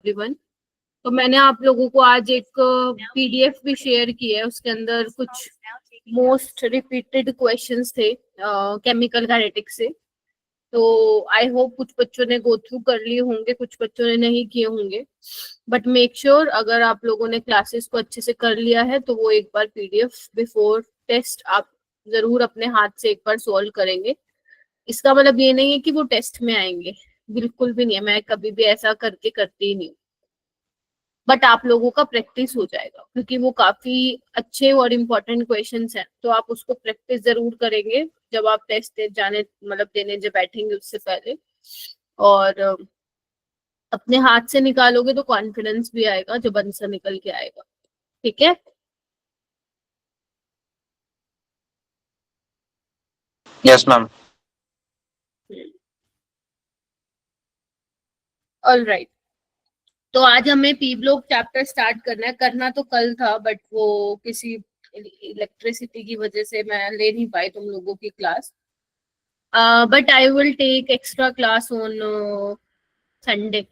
Everyone. तो मैंने आप लोगों को आज एक पीडीएफ भी शेयर की है, उसके अंदर कुछ मोस्ट रिपीटेड क्वेश्चंस थे केमिकल काइनेटिक्स से। तो आई होप कुछ बच्चों ने गो थ्रू कर लिए होंगे, कुछ बच्चों ने नहीं किए होंगे, बट मेक श्योर अगर आप लोगों ने क्लासेस को अच्छे से कर लिया है तो वो एक बार पीडीएफ बिफोर टेस्ट आप जरूर अपने हाथ से एक बार सॉल्व करेंगे। इसका मतलब ये नहीं है कि वो टेस्ट में आएंगे, बिल्कुल भी नहीं है, मैं कभी भी ऐसा करके करती ही नहीं, बट आप लोगों का प्रैक्टिस हो जाएगा क्योंकि वो काफी अच्छे और इम्पोर्टेंट क्वेश्चंस हैं। तो आप उसको प्रैक्टिस जरूर करेंगे जब आप टेस्ट जाने मतलब देने जब बैठेंगे उससे पहले, और अपने हाथ से निकालोगे तो कॉन्फिडेंस भी आएगा जब आंसर निकल के आएगा। ठीक है, यस मैम। All right. तो आज हमें पी ब्लॉक चैप्टर स्टार्ट करना है, करना तो कल था बट वो किसी इलेक्ट्रिसिटी की वजह से मैं ले नहीं पाई तुम लोगों की class, but I will take extra class on Sunday.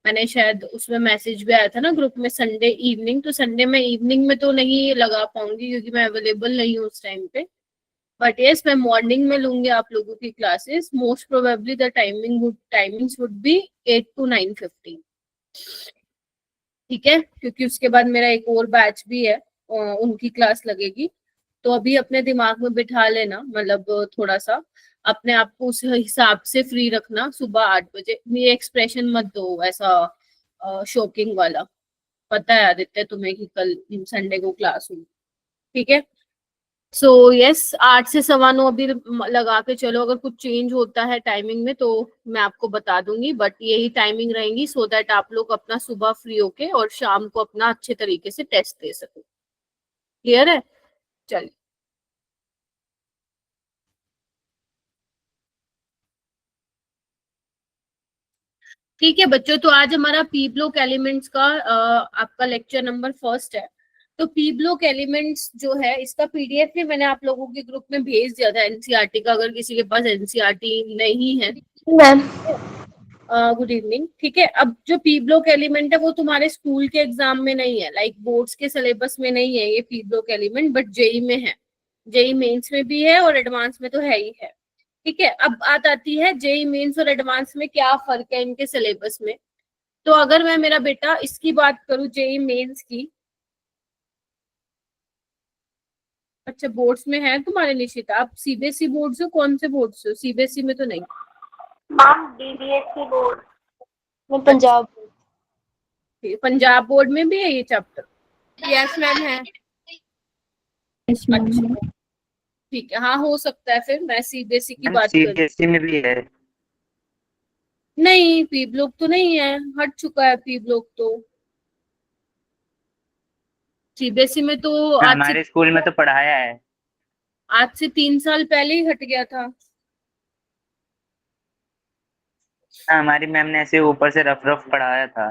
मैंने शायद उसमें मैसेज भी आया था ना ग्रुप में, संडे इवनिंग। तो संडे में इवनिंग में तो नहीं लगा पाऊंगी क्योंकि मैं अवेलेबल नहीं हूँ उस टाइम पे, बट यस मैं मॉर्निंग में लूंगी आप लोगों की classes. Most probably the timings would be 8 to 9:15। ठीक है, क्योंकि उसके बाद मेरा एक और बैच भी है, उनकी क्लास लगेगी। तो अभी अपने दिमाग में बिठा लेना, मतलब थोड़ा सा अपने आप को उस हिसाब से फ्री रखना। सुबह 8 बजे ये एक्सप्रेशन मत दो ऐसा शॉकिंग वाला, पता है आदित्य तुम्हें कि कल संडे को क्लास होगी। ठीक है, सो यस 8 से 9:15 अभी लगा के चलो। अगर कुछ चेंज होता है टाइमिंग में तो मैं आपको बता दूंगी, बट यही टाइमिंग रहेंगी सो दैट आप लोग अपना सुबह फ्री होके और शाम को अपना अच्छे तरीके से टेस्ट दे सको। क्लियर है? चलिए, ठीक है बच्चों। तो आज हमारा पी ब्लॉक एलिमेंट्स का आपका लेक्चर नंबर फर्स्ट है। तो पी ब्लॉक एलिमेंट्स जो है इसका पीडीएफ भी मैंने आप लोगों के ग्रुप में भेज दिया था एनसीईआरटी का, अगर किसी के पास एनसीईआरटी नहीं है। Ma'am good evening. ठीक है, अब जो पी ब्लॉक एलिमेंट है वो तुम्हारे स्कूल के एग्जाम में नहीं है, लाइक बोर्ड्स के सिलेबस में नहीं है ये P block element, but JEE में है। जेई मेंस में भी है और एडवांस में तो है ही है। ठीक है, अब बात आती है जेई मेंस और एडवांस में क्या फर्क है इनके सिलेबस में। तो अगर मैं मेरा बेटा इसकी बात करूं जेई मेंस की, अच्छा बोर्ड्स में है तुम्हारे निशिता, आप सीबीएसई बोर्ड से कौन से बोर्ड से हो? सीबीएसई में तो नहीं। मैम डीबीएसई बोर्ड में पंजाब। पंजाब बोर्ड में भी है ये चैप्टर? यस मैम है। अच्छा ठीक है, हाँ हो सकता है, फिर मैं सीबीएसई की बात कर। सीबीएसई में भी है? नहीं पी ब्लॉक तो नहीं है, हट चुका है पी ब्लॉक तो। सीबीएसई में तो हमारे स्कूल में तो पढ़ाया है। आज से 3 साल पहले ही हट गया था। हमारी मैम ने ऐसे ऊपर से रफ रफ पढ़ाया था।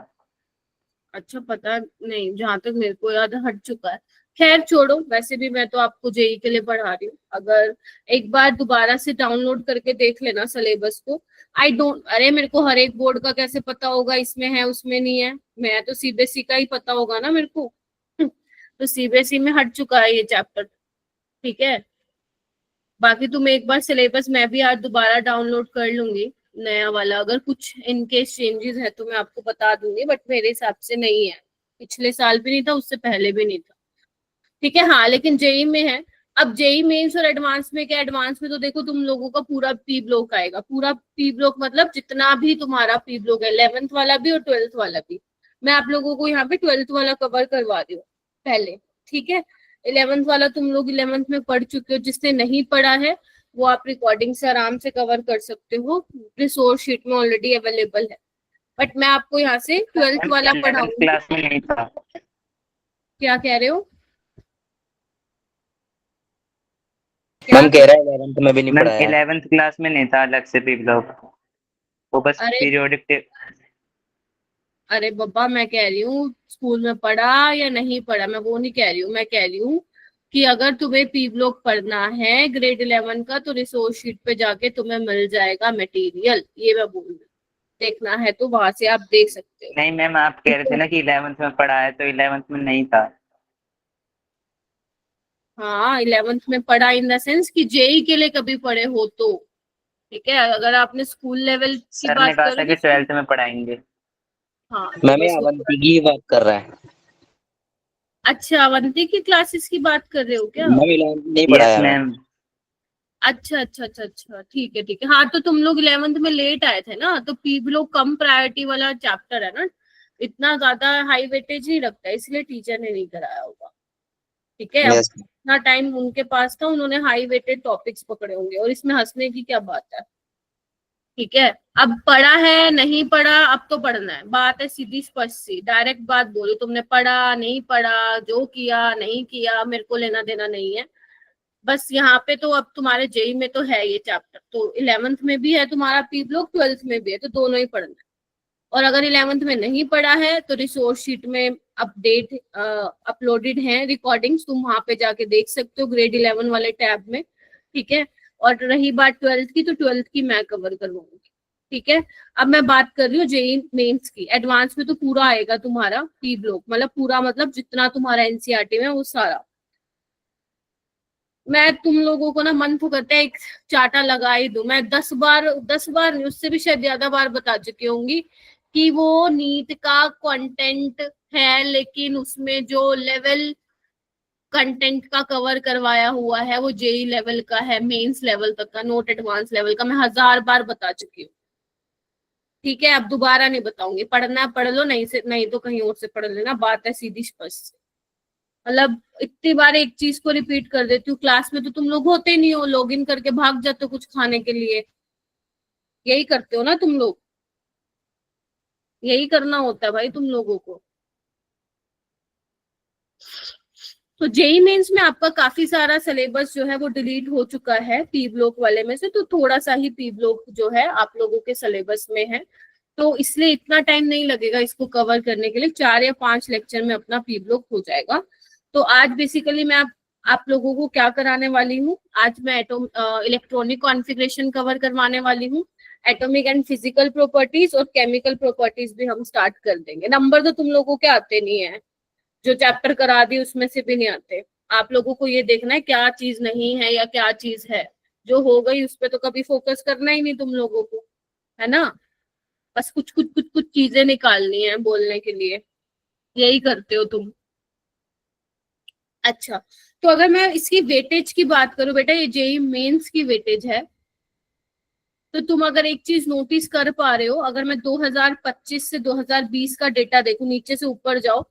अच्छा पता नहीं, जहां तक मेरे को याद है हट चुका है। खैर छोड़ो, वैसे भी मैं तो आपको जेई के लिए पढ़ा रही हूँ। अगर एक बार दोबारा से डाउनलोड करके देख लेना सिलेबस को। आई डोंट, अरे मेरे को हर एक बोर्ड का कैसे पता होगा इसमें है उसमें नहीं है? मैं तो सीबीएसई का ही पता होगा ना मेरे को। तो सीबीएसई में हट चुका है ये चैप्टर। ठीक है, बाकी तुम एक बार सिलेबस मैं भी आज दोबारा डाउनलोड कर लूंगी नया वाला, अगर कुछ इनकेस चेंजेस है तो मैं आपको बता दूंगी, बट मेरे हिसाब से नहीं है। पिछले साल भी नहीं था, उससे पहले भी नहीं था। ठीक है, हाँ लेकिन जेई में है। अब जेई मेंस और एडवांस में क्या, एडवांस में तो देखो तुम लोगों का पूरा पी ब्लॉक आएगा। पूरा पी ब्लॉक मतलब जितना भी तुम्हारा पी ब्लॉक है, 11th वाला भी और 12th वाला भी। मैं आप लोगों को यहाँ पे 12th वाला कवर करवा रही हूँ पहले। ठीक है, 11th वाला तुम लोग 11th में पढ़ चुके हो, जिसने नहीं पढ़ा है वो आप रिकॉर्डिंग से आराम से कवर कर सकते हो, रिसोर्स शीट में ऑलरेडी अवेलेबल है। बट मैं आपको यहाँ से 12th वाला 11th पढ़ाऊंगी। क्लास में नहीं था। क्या कह रहे हो? मैम कह रहा है 11th में भी नहीं मैम पढ़ाया। 11th क्लास में नहीं था अलग से पी ब्लॉक, वो बस अरे पीरियोडिक। अरे बब्बा, मैं कह रही हूँ स्कूल में पढ़ा या नहीं पढ़ा, मैं वो नहीं कह रही हूँ। मैं कह रही हूँ कि अगर तुम्हें पी ब्लॉक पढ़ना है ग्रेड 11 का तो रिसोर्स शीट पे जाके तुम्हें मिल जाएगा मटेरियल, ये मैं बोल रही हूँ। देखना है तो वहां से आप देख सकते हो। नहीं मैम, आप कह रहे थे ना कि 11th में पढ़ा है, तो 11th में नहीं था। हाँ 11th में पढ़ा इन द सेंस कि जेई के लिए कभी पढ़े हो तो ठीक है। अगर आपने स्कूल लेवल की सर ने बात कहा था करो कि तो 12th में पढ़ाएंगे। हाँ तो मैम ये बस वो अवंती की बात कर रहा है। अच्छा अवंती की क्लासेस की बात कर रहे हो क्या? मैम 11th नहीं यस पढ़ाया मैम। मैम। अच्छा अच्छा अच्छा अच्छा ठीक है ठीक है। हाँ तो तुम लोग 11th में लेट आए थे ना, तो पी लोग कम प्रायोरिटी वाला चैप्टर है ना, इतना ज्यादा हाई वेटेज नहीं रखता है, इसलिए टीचर ने नहीं कराया होगा। ठीक है, अब यस इतना टाइम उनके पास था, उन्होंने हाई वेटेड टॉपिक्स पकड़े होंगे और इसमें हंसने की क्या बात है। ठीक है, अब पढ़ा है नहीं पढ़ा, अब तो पढ़ना है, बात है सीधी स्पष्ट सी डायरेक्ट बात बोली। तुमने पढ़ा नहीं पढ़ा, जो किया नहीं किया, मेरे को लेना देना नहीं है। बस यहाँ पे तो अब तुम्हारे जेई में तो है ये चैप्टर, तो 11th में भी है तुम्हारा पी ब्लॉक, 12th में भी है, तो दोनों ही पढ़ना है। और अगर 11th में नहीं पढ़ा है तो रिसोर्स शीट में अपडेट अपलोडेड है रिकॉर्डिंग्स, तुम वहां पे जाके देख सकते हो ग्रेड 11 वाले टैब में। ठीक है, और रही बात 12th की, तो 12th की मैं कवर करवाऊंगी। ठीक है, अब मैं बात कर रही हूँ जेई मेंस की। एडवांस में तो पूरा आएगा तुम्हारा पी ब्लॉक, मतलब पूरा मतलब जितना तुम्हारा एनसीईआरटी में वो सारा। मैं तुम लोगों को ना मन तो करता है एक चाटा लगा ही दूं। मैं 10 बार नहीं, उससे भी शायद ज्यादा बार बता चुकी होंगी कि वो नीट का कंटेंट है, लेकिन उसमें जो लेवल कंटेंट का कवर करवाया हुआ है वो जेई लेवल का है, मेंस लेवल तक का, नोट एडवांस लेवल का। मैं 1000 बार बता चुकी हूँ। ठीक है, अब दोबारा नहीं बताऊंगी। पढ़ना पढ़ लो, नहीं से नहीं तो कहीं और से पढ़ लेना, बात है सीधी स्पष्ट। मतलब इतनी बार एक चीज को रिपीट कर देती हूँ, क्लास में तो तुम लोग होते नहीं हो, लॉग इन करके भाग जाते हो कुछ खाने के लिए। यही करते हो ना तुम लोग, यही करना होता है भाई तुम लोगों को। तो जेई मेंस में आपका काफी सारा सिलेबस जो है वो डिलीट हो चुका है पी ब्लॉक वाले में से, तो थोड़ा सा ही पी ब्लॉक जो है आप लोगों के सिलेबस में है, तो इसलिए इतना टाइम नहीं लगेगा इसको कवर करने के लिए। 4 या 5 लेक्चर में अपना पी ब्लॉक हो जाएगा। तो आज बेसिकली मैं आप लोगों को क्या कराने वाली हूँ, आज मैं इलेक्ट्रॉनिक कॉन्फ़िगरेशन कवर करवाने वाली हूँ। एटॉमिक एंड फिजिकल प्रॉपर्टीज और केमिकल प्रॉपर्टीज भी हम स्टार्ट कर देंगे। नंबर तो तुम लोगों के आते नहीं है, जो चैप्टर करा दी उसमें से भी नहीं आते। आप लोगों को ये देखना है क्या चीज नहीं है या क्या चीज है। जो हो गई उस पर तो कभी फोकस करना ही नहीं तुम लोगों को, है ना। बस कुछ चीजें निकालनी है बोलने के लिए, यही करते हो तुम। अच्छा, तो अगर मैं इसकी वेटेज की बात करूं बेटा, ये जेई मेंस की वेटेज है। तो तुम अगर एक चीज नोटिस कर पा रहे हो, अगर मैं 2025 से 2020 का डेटा देखूं, नीचे से ऊपर जाओ,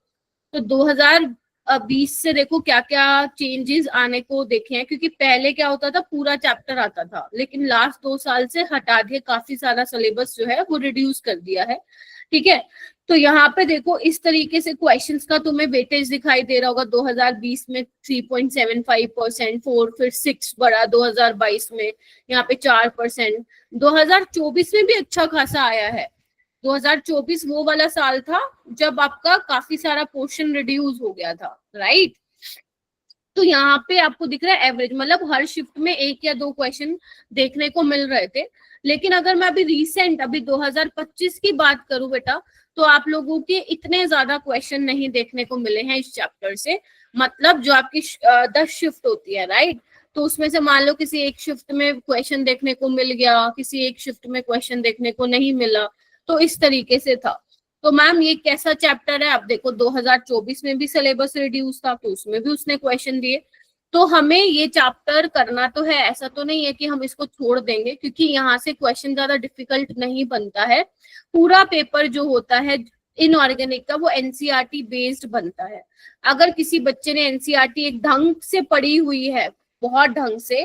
तो 2020 से देखो क्या क्या चेंजेस आने को देखे हैं। क्योंकि पहले क्या होता था, पूरा चैप्टर आता था, लेकिन लास्ट 2 साल से हटा दिए, काफी सारा सिलेबस जो है वो रिड्यूस कर दिया है। ठीक है, तो यहाँ पे देखो इस तरीके से क्वेश्चंस का तुम्हें वेटेज दिखाई दे रहा होगा। 2020 में 3.75%, 4 फिर 6 बढ़ा 2022 में, यहाँ पे 4%। 2024 में भी अच्छा खासा आया है। 2024 वो वाला साल था जब आपका काफी सारा पोर्शन रिड्यूस हो गया था, राइट। तो यहाँ पे आपको दिख रहा है एवरेज, मतलब हर शिफ्ट में 1 या 2 क्वेश्चन देखने को मिल रहे थे। लेकिन अगर मैं अभी रिसेंट 2025 की बात करूं बेटा, तो आप लोगों के इतने ज्यादा क्वेश्चन नहीं देखने को मिले हैं इस चैप्टर से। मतलब जो आपकी 10 शिफ्ट होती है, राइट, तो उसमें से मान लो किसी एक शिफ्ट में क्वेश्चन देखने को मिल गया, किसी एक शिफ्ट में क्वेश्चन देखने को नहीं मिला, तो इस तरीके से था। तो मैम ये कैसा चैप्टर है, आप देखो 2024 में भी सिलेबस रिड्यूस था, तो उसमें भी उसने क्वेश्चन दिए। तो हमें ये चैप्टर करना तो है, ऐसा तो नहीं है कि हम इसको छोड़ देंगे, क्योंकि यहाँ से क्वेश्चन ज्यादा डिफिकल्ट नहीं बनता है। पूरा पेपर जो होता है इनऑर्गेनिक का, वो एनसीईआरटी बेस्ड बनता है। अगर किसी बच्चे ने एनसीईआरटी एक ढंग से पढ़ी हुई है, बहुत ढंग से,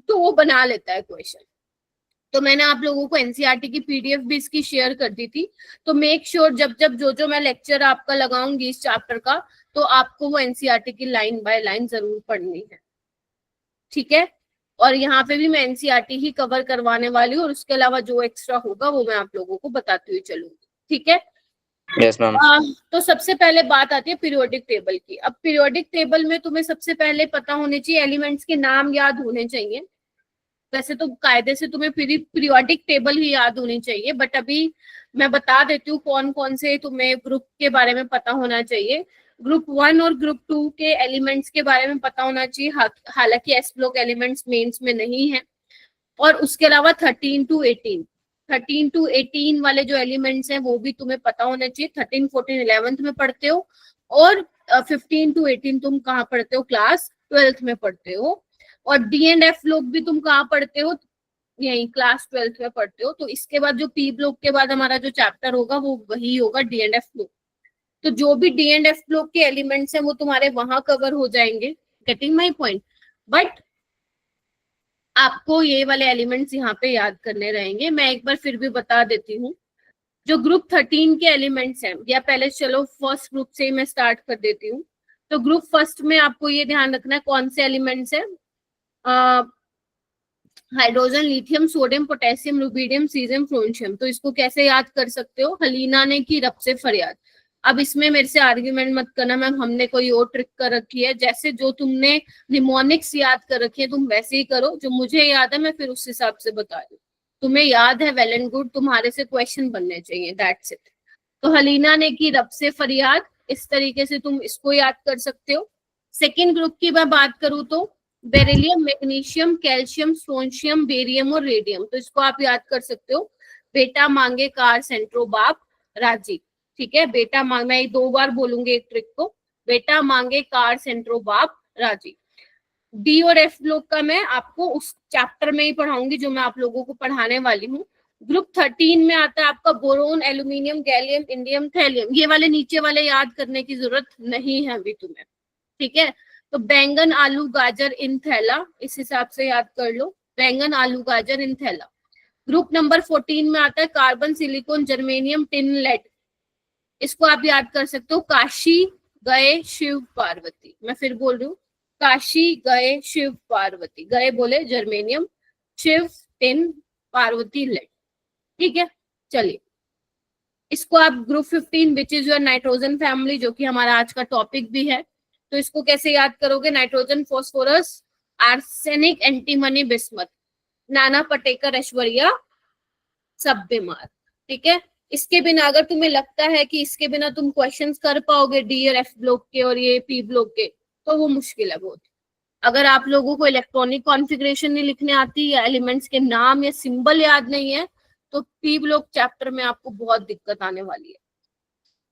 तो वो बना लेता है क्वेश्चन। तो मैंने आप लोगों को एनसीईआरटी की पीडीएफ भी इसकी शेयर कर दी थी। तो मेक श्योर जब जब जो मैं लेक्चर आपका लगाऊंगी इस चैप्टर का, तो आपको वो एनसीईआरटी की लाइन बाय लाइन जरूर पढ़नी है। ठीक है, और यहाँ पे भी मैं एनसीईआरटी ही कवर करवाने वाली हूँ, और उसके अलावा जो एक्स्ट्रा होगा वो मैं आप लोगों को बताती हुई चलूंगी। ठीक है, यस मैम। तो सबसे पहले बात आती है पीरियोडिक टेबल की। अब पीरियोडिक टेबल में तुम्हें सबसे पहले पता होने चाहिए, एलिमेंट्स के नाम याद होने चाहिए। वैसे तो कायदे से तुम्हें पीरियोडिक टेबल ही याद होनी चाहिए, बट अभी मैं बता देती हूँ कौन कौन से तुम्हें ग्रुप के बारे में पता होना चाहिए। ग्रुप 1 और ग्रुप 2 के एलिमेंट्स के बारे में पता होना चाहिए, हालांकि एस ब्लॉक एलिमेंट्स मेंस में नहीं है। और उसके अलावा 13 to 18 वाले जो एलिमेंट्स हैं वो भी तुम्हें पता होना चाहिए। 13, 14, 11th में पढ़ते हो, और 15 to 18 तुम कहाँ पढ़ते हो, क्लास 12th में पढ़ते हो। और डी एंड एफ ब्लॉक भी तुम कहाँ पढ़ते हो, यही क्लास 12th में पढ़ते हो। तो इसके बाद जो पी ब्लॉक के बाद हमारा जो चैप्टर होगा वो वही होगा डी एंड एफ ब्लॉक। तो जो भी डी एंड एफ ब्लॉक के एलिमेंट्स हैं वो तुम्हारे वहां कवर हो जाएंगे। Getting my point? बट आपको ये वाले एलिमेंट्स यहाँ पे याद करने रहेंगे। मैं एक बार फिर भी बता देती हूँ, जो ग्रुप 13 के एलिमेंट्स हैं, या पहले चलो फर्स्ट ग्रुप से ही मैं स्टार्ट कर देती हूँ। तो ग्रुप फर्स्ट में आपको ये ध्यान रखना है कौन से एलिमेंट्स हैं, hydrogen, lithium, sodium, potassium, rubidium, caesium, francium. तो इसको कैसे याद कर सकते हो, हलीना ने की रब से फरियाद। अब इसमें मेरे से आर्ग्यूमेंट मत करना मैम हमने कोई और ट्रिक कर रखी है, जैसे जो तुमने निमोनिक्स याद कर रखी है तुम वैसे ही करो, जो मुझे याद है मैं फिर उस हिसाब से बता रही हूँ। तुम्हें याद है, वेल एंड गुड, तुम्हारे से क्वेश्चन बनने चाहिए, दैट्स इट। तो हलीना ने की रब से फरियाद, इस तरीके से तुम इसको याद कर सकते हो। सेकेंड ग्रुप की मैं बात करूँ तो beryllium, magnesium, calcium, strontium, barium और रेडियम। तो इसको आप याद कर सकते हो, बेटा मांगे कार सेंट्रो बाप राजी। ठीक है, बेटा मांग, मैं 2 बार बोलूंगी एक ट्रिक को, बेटा मांगे कार सेंट्रो बाप राजी। डी और एफ ब्लॉक का मैं आपको उस चैप्टर में ही पढ़ाऊंगी जो मैं आप लोगों को पढ़ाने वाली हूँ। ग्रुप 13 में आता है आपका boron, aluminium, gallium, indium, thallium. ये वाले नीचे वाले याद करने की जरूरत नहीं है अभी तुम्हें, ठीक है। तो बैंगन, आलू, गाजर इन थैला, इस हिसाब से याद कर लो, बैंगन, आलू, गाजर इन थैला। ग्रुप नंबर 14 में आता है carbon, silicon, germanium, tin, lead. इसको आप याद कर सकते हो, काशी गए शिव पार्वती। मैं फिर बोल रही हूँ, काशी गए शिव पार्वती, गए बोले germanium, Shiv tin, Parvati lead. ठीक है, चलिए इसको आप group 15 which is your nitrogen family, जो कि हमारा आज का टॉपिक भी है, तो इसको कैसे याद करोगे, nitrogen, phosphorus, arsenic, antimony, bismuth, Nana Patekar, Aishwarya सब बीमार। ठीक है, इसके बिना अगर तुम्हें लगता है कि इसके बिना तुम क्वेश्चंस कर पाओगे डी और एफ ब्लॉक के और ये पी ब्लॉक के, तो वो मुश्किल है बहुत। अगर आप लोगों को इलेक्ट्रॉनिक कॉन्फ़िगरेशन नहीं लिखने आती, या एलिमेंट्स के नाम या सिंबल याद नहीं है, तो पी ब्लॉक चैप्टर में आपको बहुत दिक्कत आने वाली है।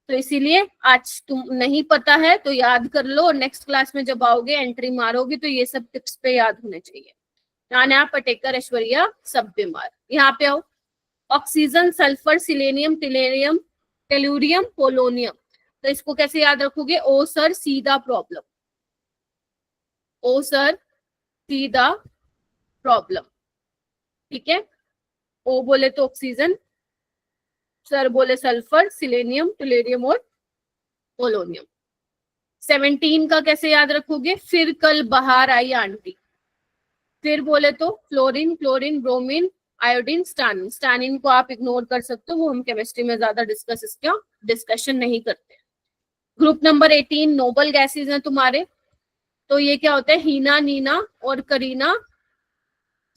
तो इसीलिए आज तुम नहीं पता है तो याद कर लो, और नेक्स्ट क्लास में जब आओगे एंट्री मारोगे तो ये सब टिप्स पे याद होने चाहिए। नाना पाटेकर, ऐश्वर्या सब बीमार। यहाँ पे आओ, oxygen, sulphur, selenium, tellurium, tellurium, polonium. तो इसको कैसे याद रखोगे, ओ सर सीधा प्रॉब्लम, ओ सर सीधा प्रॉब्लम। ठीक है, ओ बोले तो ऑक्सीजन, सर बोले सल्फर, सिलेनियम, टिलेरियम और पोलोनियम। 17 का कैसे याद रखोगे, फिर कल बाहर आई आंटी। फिर बोले तो फ्लोरीन, क्लोरीन, ब्रोमीन, आयोडीन, स्टानिन। स्टानिन को आप इग्नोर कर सकते हो, वो हम केमिस्ट्री में ज्यादा इसका डिस्कशन नहीं करते। ग्रुप नंबर 18 नोबल गैसेज हैं तुम्हारे, तो ये क्या होता है, हीना, नीना और करीना,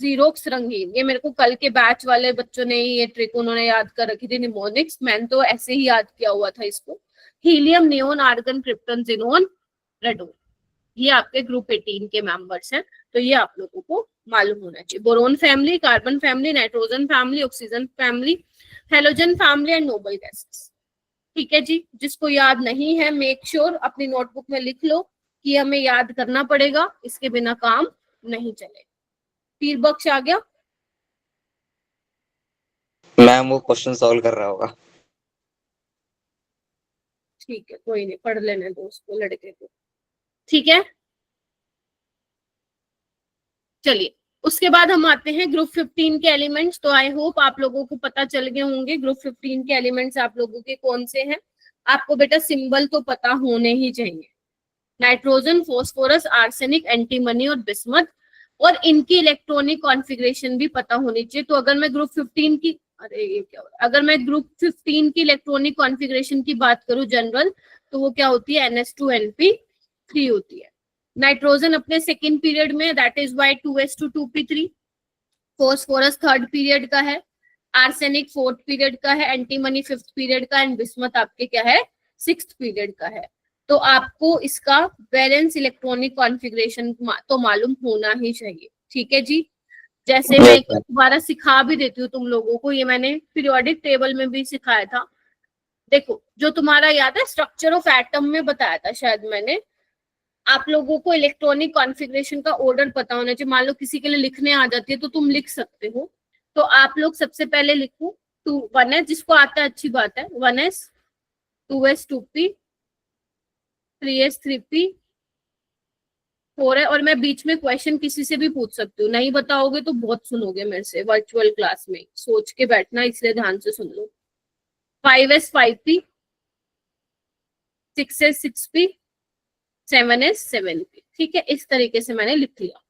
जीरोक्स, रंगीन। ये मेरे को कल के बैच वाले बच्चों ने ये ट्रिक उन्होंने याद कर रखी थी, निमोनिक्स। मैंने तो ऐसे ही याद किया हुआ था इसको। Helium, neon, argon, krypton, xenon, radon, ये आपके ग्रुप 18 के मेंबर्स हैं, तो ये आप लोगों को मालूम होना चाहिए। Boron family, carbon family, nitrogen family, oxygen family, halogen family and noble gases. ठीक है जी, जिसको याद नहीं है मेक श्योर अपनी नोटबुक में लिख लो कि हमें याद करना पड़ेगा, इसके बिना काम नहीं चलेगा। पीर बख्श आ गया? मैम वो क्वेश्चन सॉल्व कर रहा होगा। ठीक है, कोई नहीं, पढ़ लेने दो उसको, लड़के को। ठीक है, चलिए उसके बाद हम आते हैं ग्रुप 15 के एलिमेंट्स। तो आई होप आप लोगों को पता चल गए होंगे ग्रुप 15 के एलिमेंट्स आप लोगों के कौन से हैं। आपको बेटा सिंबल तो पता होने ही चाहिए, नाइट्रोजन, फॉस्फोरस, आर्सेनिक, एंटीमनी और बिस्मथ, और इनकी इलेक्ट्रॉनिक कॉन्फ़िगरेशन भी पता होनी चाहिए। तो अगर मैं ग्रुप 15 की, अरे ये क्या हो रहा है, अगर मैं ग्रुप 15 की इलेक्ट्रॉनिक कॉन्फ़िगरेशन की बात करूं जनरल, तो वो क्या होती है, NH2NP3 होती है। नाइट्रोजन अपने सेकेंड पीरियड में, that is why 2s2 2p3, phosphorus 3rd period का है, आर्सेनिक 4th पीरियड का है, एंटीमनी 5th पीरियड का, एंड बिस्मथ आपके क्या है 6th पीरियड का है। तो आपको इसका वैलेंस इलेक्ट्रॉनिक कॉन्फ़िगरेशन तो मालूम होना ही चाहिए। ठीक है जी। जैसे मैं एक दोबारा सिखा भी देती हूँ तुम लोगों को, ये मैंने पीरियोडिक टेबल में भी सिखाया था। देखो, जो तुम्हारा याद है स्ट्रक्चर ऑफ एटम में बताया था शायद मैंने, आप लोगों को इलेक्ट्रॉनिक कॉन्फ़िगरेशन का ऑर्डर पता होना चाहिए। मान लो किसी के लिए लिखने आ जाती है तो तुम लिख सकते हो। तो आप लोग सबसे पहले लिखो 1s, जिसको आता है अच्छी बात है, 1s, 2s 2p, 3s 3p, 4 है। और मैं बीच में क्वेश्चन किसी से भी पूछ सकती हूँ, नहीं बताओगे तो बहुत सुनोगे मेरे से वर्चुअल क्लास में, सोच के बैठना, इसलिए ध्यान से सुन लो। 5s 5p, 6s 6p, 7s 7p। ठीक है, इस तरीके से मैंने लिख लिया।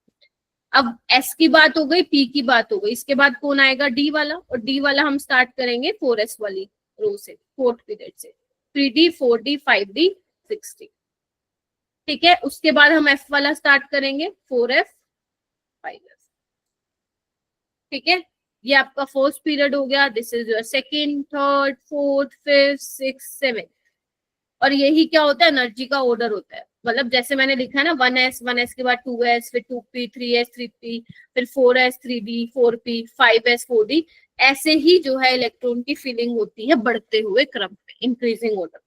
अब s की बात हो गई, p की बात हो गई, इसके बाद कौन आएगा d वाला, और d वाला हम स्टार्ट करेंगे 4s वाली रो से, 4th पीरियड से, 3d 4d 5d 6d। ठीक है, उसके बाद हम f वाला स्टार्ट करेंगे 4f 5f। ठीक है, ये आपका फर्स्ट पीरियड हो गया। This is your second, third, fourth, fifth, six, seven. और यही क्या होता है, एनर्जी का ऑर्डर होता है। मतलब जैसे मैंने लिखा है ना, 1s के बाद 2s, फिर 2p, 3s 3p, फिर 4s 3d 4p, 5s 4d, ऐसे ही जो है इलेक्ट्रॉन की फिलिंग होती है बढ़ते हुए क्रम में, इंक्रीजिंग ऑर्डर।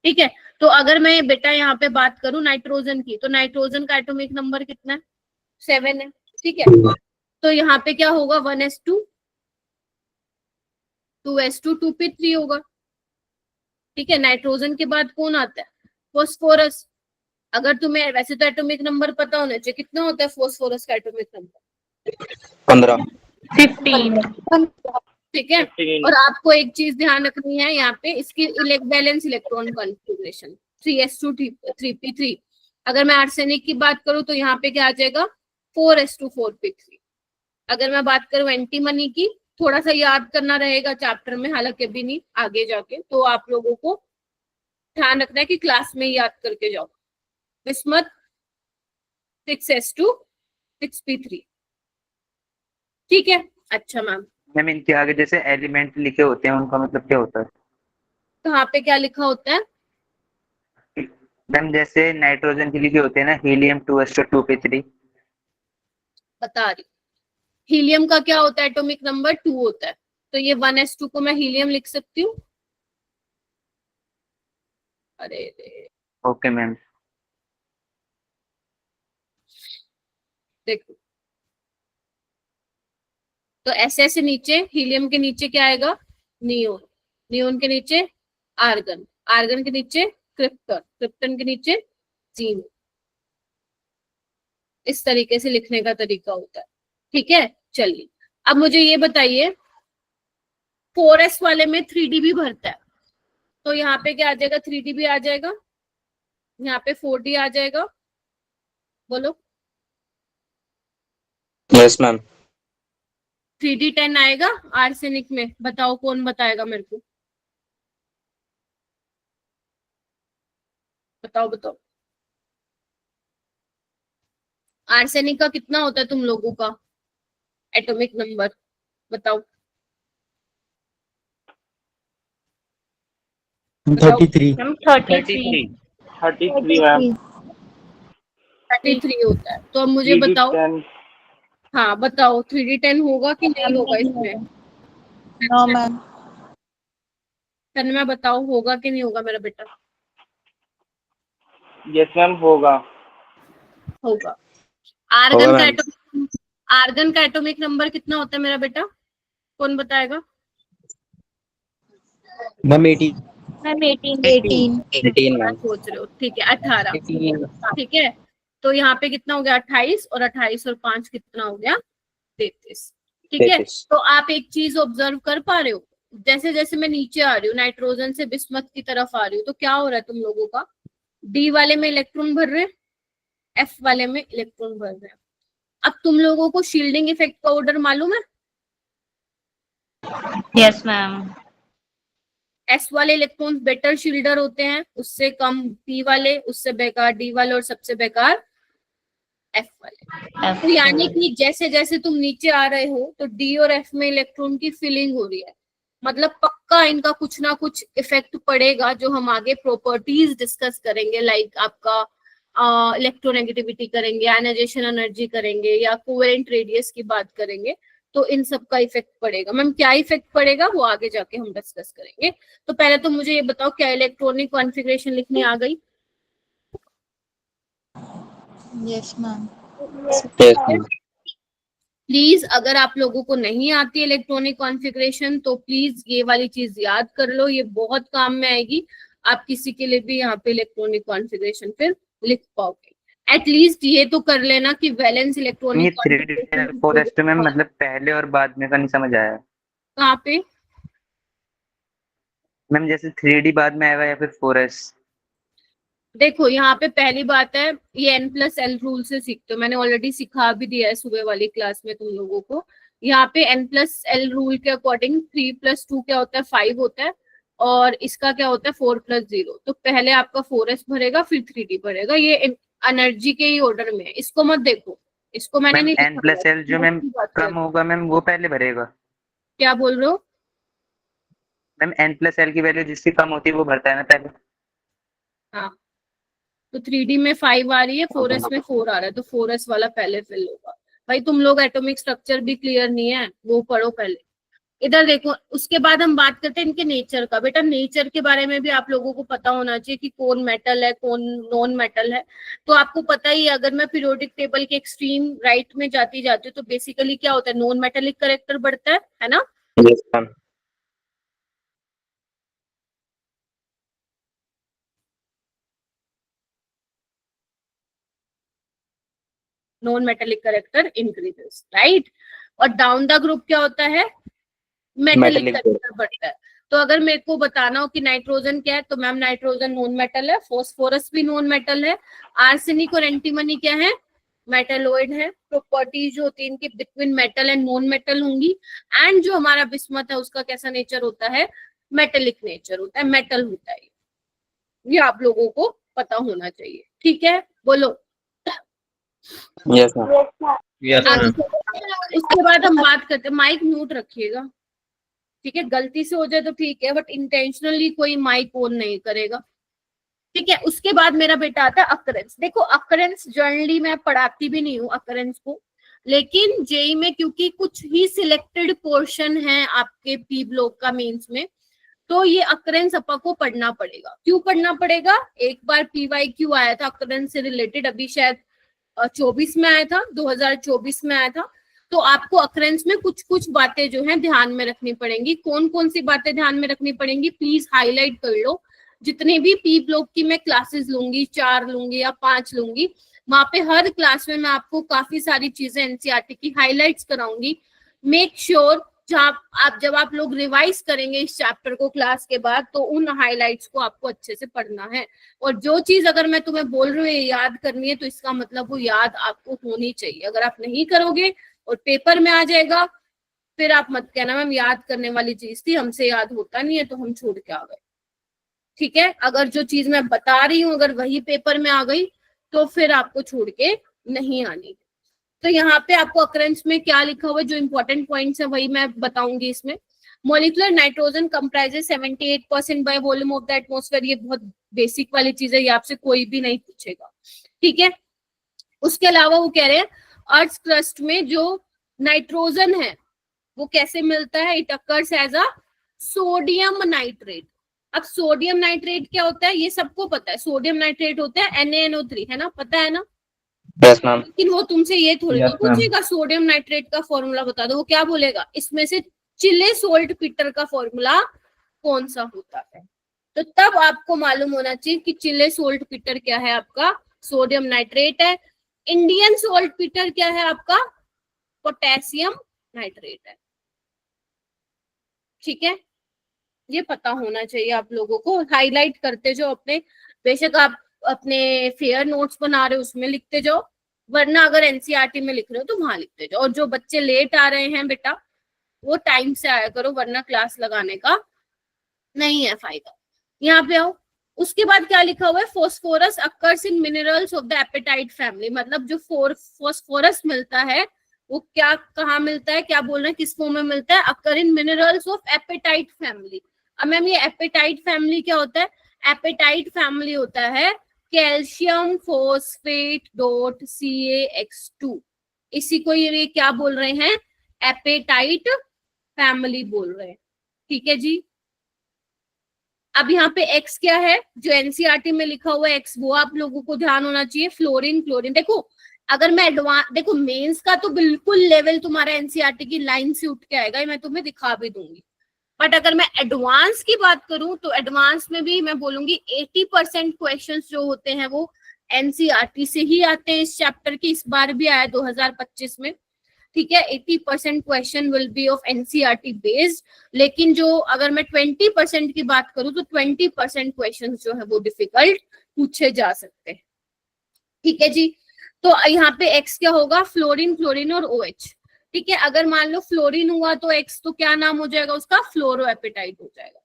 ठीक है, तो अगर मैं बेटा यहाँ पे बात करूं नाइट्रोजन की, तो नाइट्रोजन का एटॉमिक नंबर कितना है, 7 है। ठीक है, तो यहाँ पे क्या होगा, 1s2, 2s2, 2p3 होगा। ठीक है, नाइट्रोजन के बाद कौन आता है, फॉस्फोरस। अगर तुम्हें वैसे तो एटॉमिक नंबर पता होना चाहिए, कितना होता है फॉस्फोरस का एटॉमिक नंबर, 15। 15। ठीक है। और आपको एक चीज ध्यान रखनी है यहाँ पे, इसकी balance electron configuration 3s2 3p3। अगर मैं आर्सेनिक की बात करूं तो यहाँ पे क्या आ जाएगा, 4s2 4p3। अगर मैं बात करूं एंटीमनी की, थोड़ा सा याद करना रहेगा चैप्टर में, हालांकि अभी नहीं, आगे जाके, तो आप लोगों को ध्यान रखना है कि क्लास में याद करके जाओ। Bismuth 6s2 6p3। ठीक है, अच्छा मैम, मैम इनके आगे जैसे एलिमेंट लिखे होते हैं उनका मतलब क्या होता है? कहाँ पे क्या लिखा होता है, मैम जैसे नाइट्रोजन के लिखे होते हैं ना, हीलियम 2s2 2p3। बता रही। हीलियम का क्या होता है, एटॉमिक नंबर 2 होता है, तो ये 1s2 को मैं हीलियम लिख सकती हूँ। अरे रे, ओके मैम। देखो, तो ऐसे ऐसे नीचे, हीलियम के नीचे क्या आएगा, नियोन, नियोन के नीचे आर्गन, आर्गन के नीचे क्रिप्टन, क्रिप्टन के नीचे जीन। इस तरीके से लिखने का तरीका होता है। ठीक है, चलिए अब मुझे ये बताइए, 4s वाले में 3d भी भरता है, तो यहाँ पे क्या आ जाएगा, 3d भी आ जाएगा, यहाँ पे 4d आ जाएगा, बोलो। Yes ma'am. 3d 10 आएगा आर्सेनिक में, बताओ कौन बताएगा मेरे को, बताओ बताओ। आर्सेनिक का कितना होता है तुम लोगों का एटॉमिक नंबर, बताओ। 33। 33। 33 मैम। 33 होता है। तो अब मुझे बताओ, हाँ बताओ, 3d 10 होगा कि नहीं होगा इसमें, नो मैम। तन्मय बताओ, होगा कि नहीं होगा मेरा बेटा, यस मैम होगा। होगा। आर्गन का एटॉमिक, आर्गन का एटॉमिक नंबर कितना होता है मेरा बेटा, कौन बताएगा। मैम 18। मैम 18। सोच रहे हो, ठीक है, 18। ठीक है, तो यहाँ पे कितना हो गया, 28, और 28 और 5 कितना हो गया, 33। ठीक है, तो आप एक चीज ऑब्जर्व कर पा रहे हो, जैसे जैसे मैं नीचे आ रही हूँ, नाइट्रोजन से बिस्मथ की तरफ आ रही हूँ, तो क्या हो रहा है तुम लोगों का, डी वाले में इलेक्ट्रॉन भर रहे हैं, एफ वाले में इलेक्ट्रॉन भर रहे हैं। अब तुम लोगों को शील्डिंग इफेक्ट का ऑर्डर मालूम है, यस मैम। एस वाले इलेक्ट्रॉन बेटर शील्डर होते हैं, उससे कम पी वाले, उससे बेकार डी वाले, और सबसे बेकार F वाले। तो यानी कि जैसे जैसे तुम नीचे आ रहे हो तो D और F में इलेक्ट्रॉन की फिलिंग हो रही है, मतलब पक्का इनका कुछ ना कुछ इफेक्ट पड़ेगा, जो हम आगे प्रॉपर्टीज डिस्कस करेंगे, लाइक आपका इलेक्ट्रोनेगेटिविटी करेंगे, आयनाइजेशन एनर्जी करेंगे, या कोवेलेंट रेडियस की बात करेंगे, तो इन सब का इफेक्ट पड़ेगा। मैम क्या इफेक्ट पड़ेगा वो आगे जाके हम डिस्कस करेंगे। तो पहले तो मुझे ये बताओ, क्या इलेक्ट्रॉनिक कॉन्फ़िगरेशन लिखनी आ गई? Yes, ma'am. Yes, ma'am. Please अगर आप लोगों को नहीं आती इलेक्ट्रॉनिक कॉन्फ़िगरेशन तो प्लीज ये वाली चीज याद कर लो, ये बहुत काम में आएगी। आप किसी के लिए भी यहाँ पे इलेक्ट्रॉनिक कॉन्फ़िगरेशन फिर लिख पाओगे। एटलीस्ट ये तो कर लेना कि वैलेंस ये इलेक्ट्रॉनिक 3D फॉरेस्ट में मतलब पहले और बाद में का नहीं समझ आया कहाँ पे? मैम, जैसे 3D बाद में आएगा या फिर 4S? देखो यहाँ पे पहली बात है, ये n+l रूल से सीखते हो, मैंने ऑलरेडी सिखा भी दिया है सुबह वाली क्लास में तुम लोगों को। यहाँ पे n+l रूल के अकॉर्डिंग 3+2 क्या होता है, 5 होता है, और इसका क्या होता है 4+0। तो पहले आपका 4s भरेगा फिर 3D भरेगा, ये एनर्जी के ही ऑर्डर में है, इसको मत देखो, इसको मैंने मैम नहीं n+l जो मैम कम होगा मैम वो पहले भरेगा। क्या बोल रहे हो? मैम n+l की वैल्यू जिसकी कम होती है वो भरता है ना पहले। हाँ, तो 3D में 5 आ रही है, 4s में 4 आ रहा है, तो 4s वाला पहले फिल होगा। भाई तुम लोग एटॉमिक स्ट्रक्चर भी क्लियर नहीं है, वो पढ़ो पहले। इधर देखो, उसके बाद हम बात करते हैं इनके नेचर का। बेटा नेचर के बारे में भी आप लोगों को पता होना चाहिए कि कौन मेटल है कौन नॉन मेटल है। तो आपको पता ही है, अगर मैं पीरियोडिक टेबल के एक्सट्रीम राइट में जाती हूँ तो बेसिकली क्या होता है, नॉन मेटेलिक कैरेक्टर बढ़ता है ना? Yes, ma'am. Non metallic character increases, right? और डाउन द ग्रुप क्या होता है, मेटेलिक Metallic कैरेक्टर बढ़ता है। तो अगर मेरे को बताना हो कि नाइट्रोजन क्या है, तो मैम नाइट्रोजन नॉन मेटल है, फॉस्फोरस भी नॉन मेटल है, आर्सेनिक और एंटीमनी क्या है, मेटलोइड है। प्रॉपर्टीज जो होती है इनकी between metal and non metal होंगी। एंड जो हमारा बिस्मथ है उसका कैसा नेचर होता है, मेटेलिक नेचर होता है, मेटल होता है। ये आप लोगों को पता होना चाहिए, ठीक है? बोलो। Yes, ma'am. Yes, ma'am. उसके बाद हम बात करते हैं, माइक म्यूट रखिएगा, ठीक है? गलती से हो जाए तो ठीक है, बट इंटेंशनली कोई माइक ऑन नहीं करेगा, ठीक है? उसके बाद मेरा बेटा आता है अकरेंस। देखो अकरेंस जनरली मैं पढ़ाती भी नहीं हूँ अकरेंस को, लेकिन जेई में क्योंकि कुछ ही सिलेक्टेड पोर्शन है आपके पी ब्लॉक का मेंस में, तो ये अकरेंस अपा को पढ़ना पड़ेगा। क्यों पढ़ना पड़ेगा? एक बार PYQ आया था अकरेंस से रिलेटेड, अभी शायद 24 में आया था, 2024 में आया था। तो आपको अकरेंस में कुछ कुछ बातें जो हैं ध्यान में रखनी पड़ेंगी। कौन कौन सी बातें ध्यान में रखनी पड़ेंगी प्लीज हाईलाइट कर लो। जितने भी पी ब्लॉक की मैं क्लासेस लूंगी, 4 लूंगी या 5 लूंगी, वहां पे हर क्लास में मैं आपको काफी सारी चीजें एनसीईआरटी की हाईलाइट्स कराऊंगी। मेक श्योर जब आप लोग रिवाइज करेंगे इस चैप्टर को क्लास के बाद, तो उन हाईलाइट्स को आपको अच्छे से पढ़ना है। और जो चीज अगर मैं तुम्हें बोल रही हूँ याद करनी है, तो इसका मतलब वो याद आपको होनी चाहिए। अगर आप नहीं करोगे और पेपर में आ जाएगा, फिर आप मत कहना मैम याद करने वाली चीज थी, हमसे याद होता नहीं है तो हम छोड़ के आ गए, ठीक है? अगर जो चीज मैं बता रही हूँ अगर वही पेपर में आ गई तो फिर आपको छोड़ के नहीं आनी। तो यहाँ पे आपको अकरेंस में क्या लिखा हुआ है, जो इंपॉर्टेंट पॉइंट्स है वही मैं बताऊंगी इसमें। Molecular nitrogen comprises 78% by volume of the atmosphere. ये बहुत बेसिक वाली चीज है, ये आपसे कोई भी नहीं पूछेगा, ठीक है? उसके अलावा वो कह रहे हैं अर्थ क्रस्ट में जो नाइट्रोजन है वो कैसे मिलता है, it occurs as a sodium nitrate. अब सोडियम नाइट्रेट क्या होता है ये सबको पता है, सोडियम नाइट्रेट होता है NaNO3, है ना? पता है ना? Yes, ma'am. लेकिन वो तुमसे ये थोड़ी ना Yes, ma'am. पूछेगा सोडियम नाइट्रेट का फॉर्मूला बता दो। वो क्या बोलेगा, इसमें से चिले सोल्ट पीटर का फॉर्मूला कौन सा होता है? तो तब आपको मालूम होना चाहिए कि चिले सोल्ट पीटर क्या है आपका, सोडियम नाइट्रेट है। इंडियन सोल्ट पीटर क्या है आपका, पोटेशियम नाइट्रेट है, ठीक है? ये पता होना चाहिए आप लोगों को। हाईलाइट करते जाओ अपने, बेशक आप अपने फेयर नोट्स बना रहे हो उसमें लिखते जाओ, वरना अगर एनसीईआरटी में लिख रहे हो तो वहां लिखते जाओ। और जो बच्चे लेट आ रहे हैं बेटा, वो टाइम से आया करो, वरना क्लास लगाने का नहीं है फायदा। यहाँ पे आओ, उसके बाद क्या लिखा हुआ है, phosphorus occurs in minerals of the apatite family, मतलब जो फोस्फोरस मिलता है वो क्या कहाँ मिलता है, क्या बोल रहे हैं, किस फॉर्म में मिलता है, occur in minerals of apatite family. अब मैम ये एपेटाइट फैमिली क्या होता है, एपेटाइट फैमिली होता है कैल्शियम फोस्फेट डॉट CaX2, इसी को ये क्या बोल रहे हैं, एपेटाइट फैमिली बोल रहे हैं। ठीक है जी। अब यहाँ पे X क्या है, जो एनसीईआरटी में लिखा हुआ है X, वो आप लोगों को ध्यान होना चाहिए, फ्लोरीन। क्लोरीन देखो, अगर मैं एडवांस, देखो मेंस का तो बिल्कुल लेवल तुम्हारा एनसीईआरटी की लाइन से उठ के आएगा, मैं तुम्हें दिखा भी दूंगी, बट अगर मैं एडवांस की बात करूं तो एडवांस में भी मैं बोलूंगी 80% क्वेश्चंस जो होते हैं वो एनसीईआरटी से ही आते हैं। इस चैप्टर की इस बार भी आया 2025 में। ठीक है, 80% question will be of NCERT based, लेकिन जो अगर मैं 20% की बात करूं तो 20% क्वेश्चन जो है वो डिफिकल्ट पूछे जा सकते हैं। ठीक है जी। तो यहाँ पे X क्या होगा, फ्लोरीन, क्लोरीन और OH। ठीक है, अगर मान लो फ्लोरीन हुआ तो X तो क्या नाम हो जाएगा उसका, फ्लोरोएपेटाइट हो जाएगा।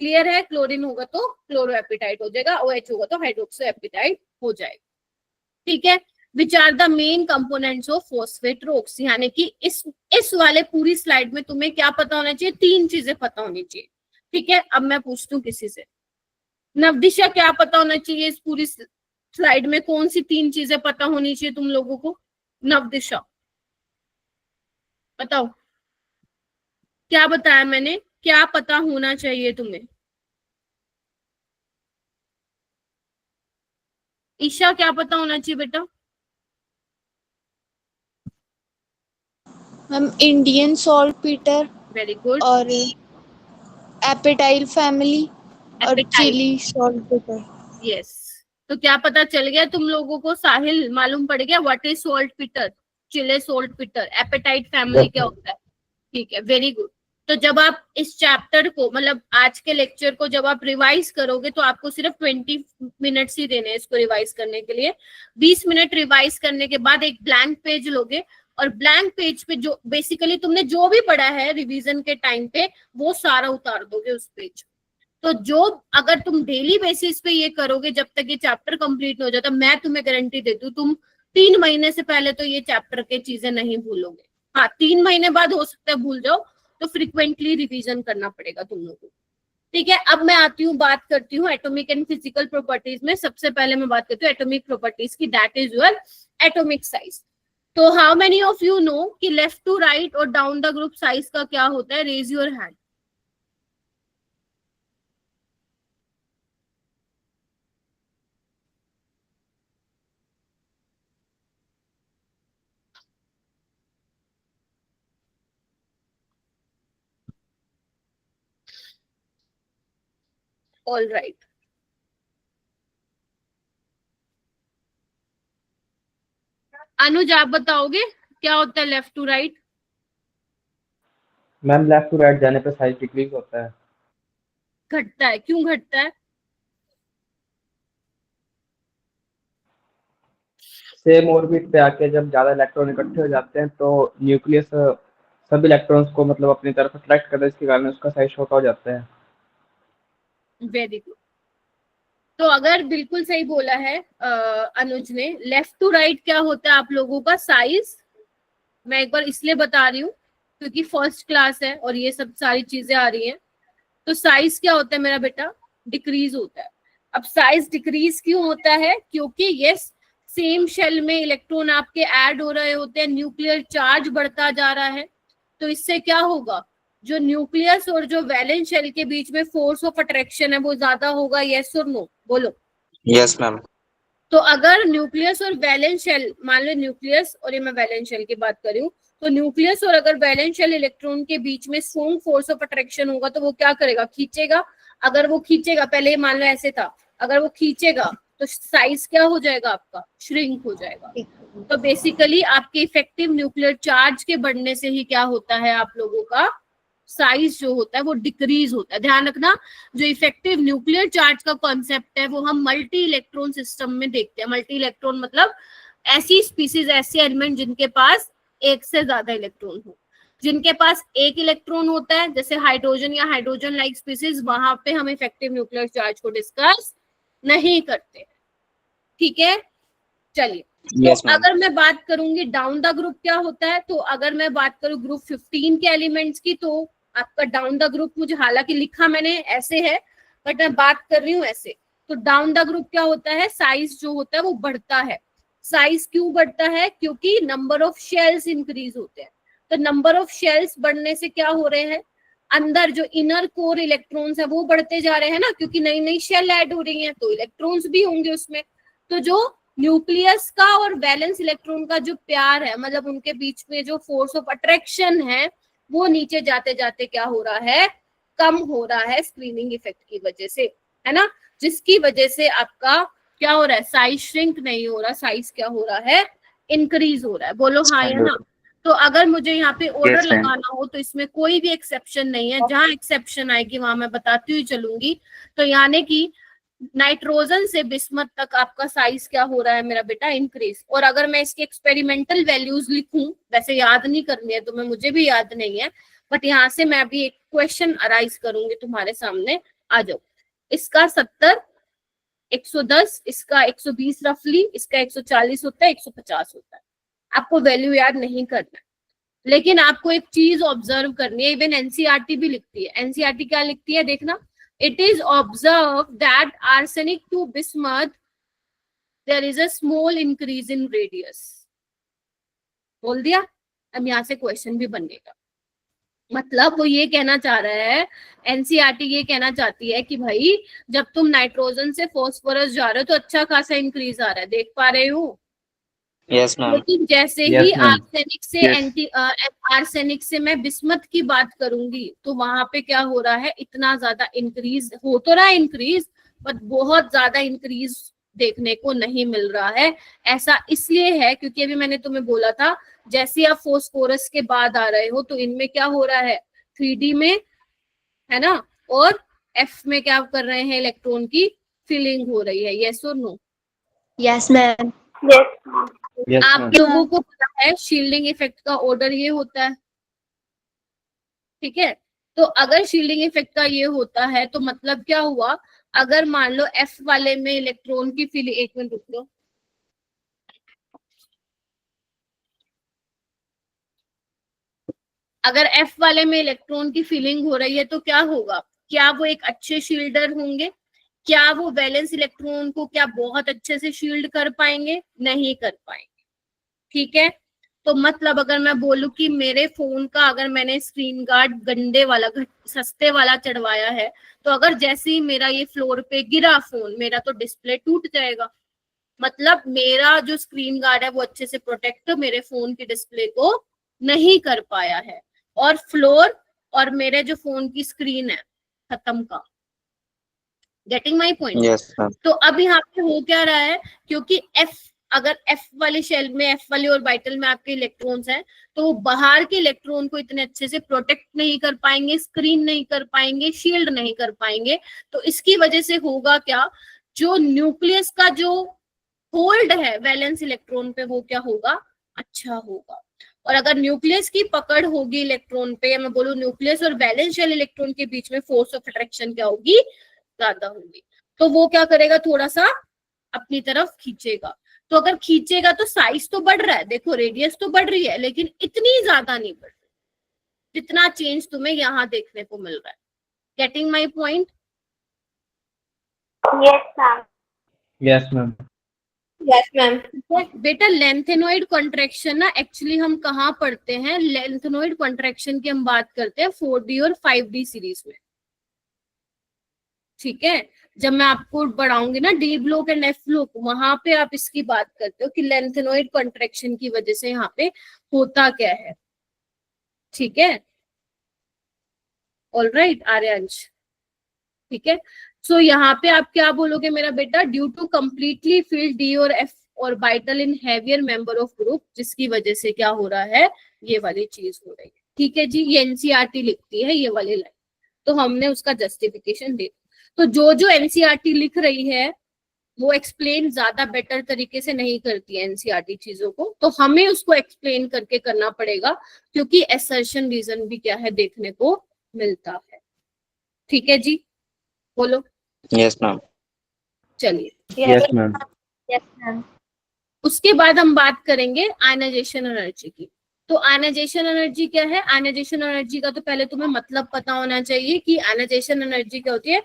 क्लियर है, क्लोरीन होगा तो फ्लोरोएपेटाइट हो जाएगा, OH होगा तो हाइड्रोक्सोएपेटाइट हो जाएगा। ठीक है, which are the main components of phosphate rocks, यानी कि इस वाले पूरी स्लाइड में तुम्हें क्या पता होना चाहिए, 3 चीजें पता होनी चाहिए। ठीक है, अब मैं पूछती हूँ किसी से, नवदिशा क्या पता होना चाहिए इस पूरी स्लाइड में, कौन सी 3 चीजें पता होनी चाहिए तुम लोगों को, नवदिशा बताओ, क्या बताया मैंने, क्या पता होना चाहिए तुम्हें। ईशा क्या पता होना चाहिए बेटा। Ma'am Indian saltpetre very good. और एपेटाइल फैमिली और Appetite. Chile saltpetre. Yes, तो क्या पता चल गया तुम लोगों को, साहिल मालूम पड़ गया what is saltpetre, Chile saltpetre, apatite family क्या होता है। ठीक है, वेरी गुड। तो जब आप इस चैप्टर को, मतलब आज के लेक्चर को जब आप रिवाइज करोगे तो आपको सिर्फ 20 मिनट्स ही देने हैं इसको रिवाइज करने के लिए। 20 मिनट रिवाइज करने के बाद एक ब्लैंक पेज लोगे और ब्लैंक पेज पे जो बेसिकली तुमने जो भी पढ़ा है रिवीजन के टाइम पे वो सारा उतार दोगे उस पेज। तो जो अगर तुम डेली बेसिस पे ये करोगे जब तक ये चैप्टर कंप्लीट नहीं हो जाता, मैं तुम्हें गारंटी देती हूँ तुम 3 महीने से पहले तो ये चैप्टर के चीजें नहीं भूलोगे। हाँ, 3 महीने बाद हो सकता है भूल जाओ, तो फ्रिक्वेंटली रिवीजन करना पड़ेगा तुम लोगों को। ठीक है, अब मैं आती हूँ, बात करती हूँ एटॉमिक एंड फिजिकल प्रॉपर्टीज में। सबसे पहले मैं बात करती हूँ एटॉमिक प्रॉपर्टीज की, that is your atomic size. तो how many of you know कि लेफ्ट टू राइट और डाउन द ग्रुप साइज का क्या होता है, raise your hand. All right, Anuj आप बताओगे क्या होता है left to right. Ma'am left to right जाने पे साइज डिक्रीज होता है। घटता है, क्यों घटता है। सेम ऑर्बिट पे आके जब ज्यादा इलेक्ट्रॉन इकट्ठे हो जाते हैं तो न्यूक्लियस सब इलेक्ट्रॉन्स को मतलब अपनी तरफ अट्रैक्ट करता है, इसके कारण उसका साइज छोटा हो जाता है। Very good. तो अगर बिल्कुल सही बोला है अनुज ने, लेफ्ट टू राइट क्या होता है आप लोगों का साइज, मैं एक बार इसलिए बता रही हूँ क्योंकि फर्स्ट क्लास है और ये सब सारी चीजें आ रही हैं। तो साइज क्या होता है मेरा बेटा, डिक्रीज होता है। अब साइज डिक्रीज क्यों होता है, क्योंकि यस सेम शेल में इलेक्ट्रॉन आपके ऐड हो रहे होते हैं, न्यूक्लियर चार्ज बढ़ता जा रहा है। तो इससे क्या होगा, जो न्यूक्लियस और जो वैलेंस शेल के बीच में फोर्स ऑफ अट्रैक्शन है वो ज्यादा होगा, यस और नो बोलो। Yes ma'am. तो अगर न्यूक्लियस और वैलेंस शेल, मान लो न्यूक्लियस और ये मैं वैलेंस शेल की बात कर रही हूँ, तो न्यूक्लियस और अगर वैलेंस शेल इलेक्ट्रॉन के बीच में स्ट्रॉन्ग फोर्स ऑफ अट्रैक्शन होगा तो वो क्या करेगा, खींचेगा। अगर वो खींचेगा, पहले मान लो ऐसे था, अगर वो खींचेगा तो साइज क्या हो जाएगा आपका, श्रिंक हो जाएगा। तो बेसिकली आपके इफेक्टिव न्यूक्लियर चार्ज के बढ़ने से ही क्या होता है, आप लोगों का साइज जो होता है वो डिक्रीज होता है। ध्यान रखना, जो इफेक्टिव न्यूक्लियर चार्ज का कॉन्सेप्ट है वो हम मल्टी इलेक्ट्रॉन सिस्टम में देखते हैं। मल्टी इलेक्ट्रॉन मतलब ऐसी स्पीसीज, ऐसे एलिमेंट जिनके पास एक से ज्यादा इलेक्ट्रॉन हो। जिनके पास एक इलेक्ट्रॉन होता है जैसे हाइड्रोजन या हाइड्रोजन लाइक स्पीसीज, वहां पे हम इफेक्टिव न्यूक्लियर चार्ज को डिस्कस नहीं करते। ठीक है, चलिए। Yes, तो ma'am. अगर मैं बात करूंगी डाउन द ग्रुप क्या होता है, तो अगर मैं बात करूं ग्रुप 15 के एलिमेंट्स की, तो आपका डाउन द ग्रुप, मुझे हालांकि लिखा मैंने ऐसे है बट मैं बात कर रही हूँ ऐसे। तो डाउन द ग्रुप क्या होता है, साइज जो होता है वो बढ़ता है। साइज क्यों बढ़ता है, क्योंकि नंबर ऑफ शेल्स इंक्रीज होते हैं। तो नंबर ऑफ शेल्स बढ़ने से क्या हो रहे हैं, अंदर जो इनर कोर इलेक्ट्रॉन्स है वो बढ़ते जा रहे हैं ना, क्योंकि नई नई शेल ऐड हो रही हैं तो इलेक्ट्रॉन्स भी होंगे उसमें। तो जो न्यूक्लियस का और वैलेंस इलेक्ट्रॉन का जो प्यार है, मतलब उनके बीच में जो फोर्स ऑफ अट्रैक्शन है, वो नीचे जाते जाते क्या हो रहा है, कम हो रहा है स्क्रीनिंग इफेक्ट की वजह से, है ना। जिसकी वजह से आपका क्या हो रहा है, साइज श्रिंक नहीं हो रहा, साइज क्या हो रहा है, इंक्रीज हो रहा है। बोलो हाँ या ना। तो अगर मुझे यहाँ पे ऑर्डर Yes, ma'am. लगाना हो तो इसमें कोई भी एक्सेप्शन नहीं है, जहां एक्सेप्शन आएगी वहां मैं बताती हुई चलूंगी। तो यानी कि नाइट्रोजन से बिस्मथ तक आपका साइज क्या हो रहा है मेरा बेटा, इंक्रीज। और अगर मैं इसकी एक्सपेरिमेंटल वैल्यूज लिखूं, वैसे याद नहीं करनी है तो मैं, मुझे भी याद नहीं है, बट यहाँ से मैं अभी एक क्वेश्चन अराइज करूंगी तुम्हारे सामने, आ जाओ। इसका 70, 110, इसका 120 रफली, इसका 140 होता है, 150 होता है। आपको वैल्यू याद नहीं करना है, लेकिन आपको एक चीज ऑब्जर्व करनी है। इवन एनसीईआरटी भी लिखती है। एनसीईआरटी क्या लिखती है, देखना। It is observed that arsenic to bismuth there is a small increase in radius. बोल दिया। अब यहाँ से क्वेश्चन भी बनेगा। मतलब वो ये कहना चाह रहा है, एनसीईआरटी ये कहना चाहती है कि भाई जब तुम नाइट्रोजन से फास्फोरस जा रहे हो तो अच्छा खासा इंक्रीज आ रहा है, देख पा रहे हो। Yes, ma'am. लेकिन जैसे Yes, ही ma'am. आर्सेनिक से Yes. आर्सेनिक से मैं बिस्मथ की बात करूंगी तो वहां पे क्या हो रहा है, इतना ज्यादा इंक्रीज हो तो रहा है, इंक्रीज बट बहुत ज्यादा इंक्रीज देखने को नहीं मिल रहा है। ऐसा इसलिए है क्योंकि अभी मैंने तुम्हें बोला था, जैसे आप फोस्फोरस के बाद आ रहे हो तो इनमें क्या हो रहा है, 3D में, है ना, और F में क्या कर रहे हैं, इलेक्ट्रॉन की फिलिंग हो रही है। यस और नो? Yes, ma'am. Yes, आप ma'am. लोगों को पता है शील्डिंग इफेक्ट का ऑर्डर ये होता है, ठीक है। तो अगर शील्डिंग इफेक्ट का ये होता है तो मतलब क्या हुआ, अगर मान लो F वाले में इलेक्ट्रॉन की फिलिंग, एक मिनट रुक लो, अगर F वाले में इलेक्ट्रॉन की फिलिंग हो रही है तो क्या होगा, क्या वो एक अच्छे शील्डर होंगे, क्या वो वैलेंस इलेक्ट्रॉन को क्या बहुत अच्छे से शील्ड कर पाएंगे, नहीं कर पाएंगे। ठीक है, तो मतलब अगर मैं बोलूं कि मेरे फोन का अगर मैंने स्क्रीन गार्ड गंदे वाला सस्ते वाला चढ़वाया है, तो अगर जैसे ही मेरा ये फ्लोर पे गिरा फोन, मेरा तो डिस्प्ले टूट जाएगा। मतलब मेरा जो स्क्रीन गार्ड है वो अच्छे से प्रोटेक्ट मेरे फोन की डिस्प्ले को नहीं कर पाया है, और फ्लोर और मेरे जो फोन की स्क्रीन है खत्म का। Getting my point? Yes, ma'am. तो अब यहाँ पे हो क्या रहा है, क्योंकि अगर F वाले शेल में, F वाले ऑर्बिटल में आपके इलेक्ट्रॉन्स हैं, तो वो बाहर के इलेक्ट्रॉन को इतने अच्छे से प्रोटेक्ट नहीं कर पाएंगे, स्क्रीन नहीं कर पाएंगे, शील्ड नहीं कर पाएंगे। तो इसकी वजह से होगा क्या, जो न्यूक्लियस का जो होल्ड है वैलेंस इलेक्ट्रॉन पे वो क्या होगा, अच्छा होगा। और अगर न्यूक्लियस की पकड़ होगी इलेक्ट्रॉन पे, या मैं बोलूं न्यूक्लियस और वैलेंस शेल इलेक्ट्रॉन के बीच में फोर्स ऑफ अट्रैक्शन क्या होगी, ज्यादा होगी, तो वो क्या करेगा, थोड़ा सा अपनी तरफ खींचेगा। तो अगर खींचेगा तो साइज तो बढ़ रहा है, देखो रेडियस तो बढ़ रही है, लेकिन इतनी ज्यादा नहीं बढ़ रही जितना चेंज तुम्हें यहाँ देखने को मिल रहा है। Getting my point? Yes, ma'am. Yes, ma'am. बेटा लेंथेनोइड कॉन्ट्रैक्शन ना एक्चुअली हम कहाँ पढ़ते हैं, लेंथेनोइड कॉन्ट्रैक्शन की हम बात करते हैं 4D और 5D सीरीज में। ठीक है, जब मैं आपको बढ़ाऊंगी ना D block and F block, वहां पे आप इसकी बात करते हो कि लेंथेनोइड कॉन्ट्रैक्शन की वजह से यहाँ पे होता क्या है। ठीक है, ऑलराइट आर्यांश, ठीक है। सो यहाँ पे आप क्या बोलोगे मेरा बेटा, due to completely filled D और F orbital in heavier member of group, जिसकी वजह से क्या हो रहा है, ये वाली चीज हो रही है। ठीक है जी, ये एनसीईआरटी लिखती है ये वाली लाइन, तो हमने उसका जस्टिफिकेशन दे। तो जो जो एनसीईआरटी लिख रही है वो एक्सप्लेन ज्यादा बेटर तरीके से नहीं करती है एनसीईआरटी चीजों को, तो हमें उसको एक्सप्लेन करके करना पड़ेगा, क्योंकि असर्शन रीजन भी क्या है देखने को मिलता है। ठीक है जी, बोलो। Yes, ma'am. चलिए, यस मैम। Yes, ma'am. उसके बाद हम बात करेंगे आयनाइजेशन एनर्जी की। तो आयनाइजेशन एनर्जी क्या है? आयनाइजेशन एनर्जी का तो पहले तुम्हें मतलब पता होना चाहिए कि आयनाइजेशन एनर्जी क्या होती है,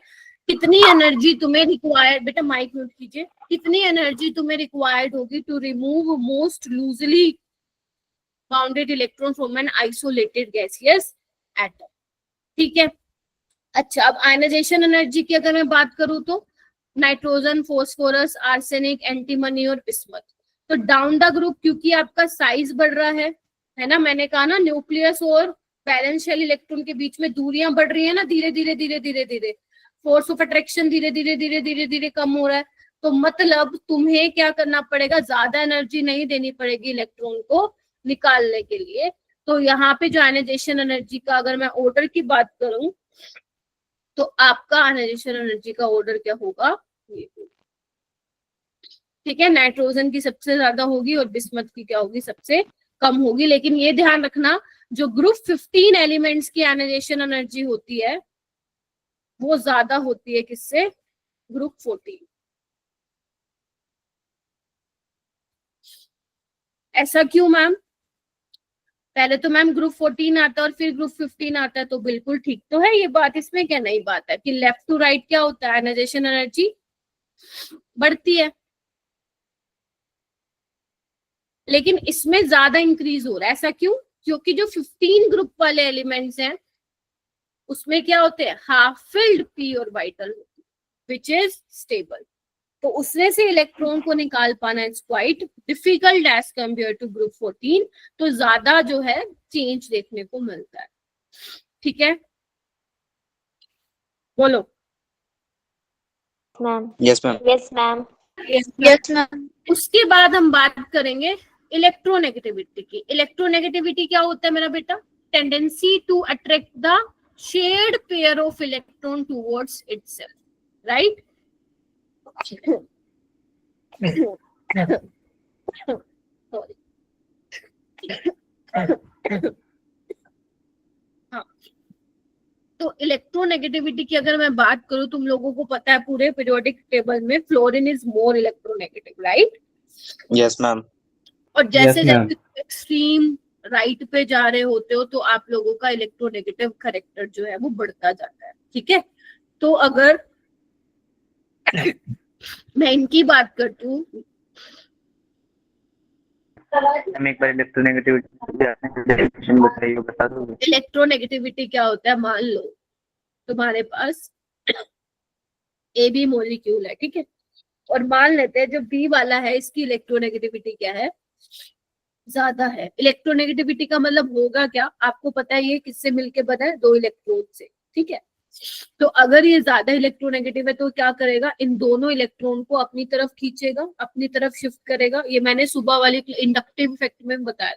कितनी एनर्जी तुम्हें रिक्वायर्ड, बेटा माइक म्यूट कीजिए, कितनी एनर्जी तुम्हें रिक्वायर्ड होगी to remove most loosely bounded electron from an isolated gaseous atom. ठीक है, अच्छा अब आयनाइजेशन एनर्जी की अगर मैं बात करूं तो नाइट्रोजन, फॉस्फोरस, आर्सेनिक, एंटीमनी और बिस्मथ। तो डाउन द ग्रुप क्योंकि आपका साइज बढ़ रहा है ना, मैंने कहा ना न्यूक्लियस और बैलेंस शेल इलेक्ट्रॉन के बीच में दूरियां बढ़ रही है ना, धीरे धीरे धीरे धीरे धीरे, फोर्स ऑफ अट्रैक्शन धीरे धीरे धीरे धीरे धीरे कम हो रहा है। तो मतलब तुम्हें क्या करना पड़ेगा, ज्यादा एनर्जी नहीं देनी पड़ेगी इलेक्ट्रॉन को निकालने के लिए। तो यहाँ पे जो आयनाइजेशन एनर्जी का अगर मैं ऑर्डर की बात करूं तो आपका आयनाइजेशन एनर्जी का ऑर्डर क्या होगा, ये होगा। ठीक है, नाइट्रोजन की सबसे ज्यादा होगी और बिस्मथ की क्या होगी, सबसे कम होगी। लेकिन ये ध्यान रखना, जो ग्रुप 15 एलिमेंट्स की आयनाइजेशन एनर्जी होती है वो ज्यादा होती है किससे, ग्रुप 14। ऐसा क्यों मैम? पहले तो मैम ग्रुप 14 आता है और फिर ग्रुप 15 आता है, तो बिल्कुल ठीक तो है ये बात, इसमें क्या नई बात है कि लेफ्ट टू राइट क्या होता है, आयनाइजेशन एनर्जी बढ़ती है, लेकिन इसमें ज्यादा इंक्रीज हो रहा है। ऐसा क्यों? क्योंकि जो 15 ग्रुप वाले एलिमेंट्स हैं उसमें क्या होते हैं, half filled p orbital which is stable. तो उसमें से इलेक्ट्रॉन को निकाल पाना is quite difficult as compare to group 14। तो ज्यादा जो है चेंज देखने को मिलता है। ठीक है, बोलो। Ma'am. Yes, ma'am. Yes, ma'am. Yes, ma'am. उसके बाद हम बात करेंगे इलेक्ट्रोनेगेटिविटी की। इलेक्ट्रोनेगेटिविटी क्या होता है मेरा बेटा? Tendency to attract the shared pair of electron towards itself, right? हाँ, तो इलेक्ट्रोनेगेटिविटी की अगर मैं बात करूं, तुम लोगों को पता है पूरे पीरियोडिक टेबल में fluorine is more electronegative, right? Yes, ma'am. और जैसे Yes, ma'am. जैसे एक्सट्रीम राइट पे जा रहे होते हो तो आप लोगों का इलेक्ट्रोनेगेटिव कैरेक्टर जो है वो बढ़ता जाता है। ठीक है, तो अगर मैं इनकी बात करती हूँ, हम एक बार इलेक्ट्रोनेगेटिविटी बताइए, बता दोगे? इलेक्ट्रोनेगेटिविटी क्या होता है, मान लो तुम्हारे पास ए बी मॉलिक्यूल है, ठीक है, और मान लेते हैं जो बी वाला है इसकी इलेक्ट्रोनेगेटिविटी क्या है, ज्यादा है। इलेक्ट्रोनेगेटिविटी का मतलब होगा क्या, आपको पता है ये किससे मिलके बना है, दो इलेक्ट्रोन से। ठीक है, तो अगर ये ज्यादा इलेक्ट्रोनेगेटिव है तो क्या करेगा, इन दोनों इलेक्ट्रॉन को अपनी तरफ खींचेगा, अपनी तरफ शिफ्ट करेगा। ये मैंने सुबह वाली इंडक्टिव इफेक्ट में बताया।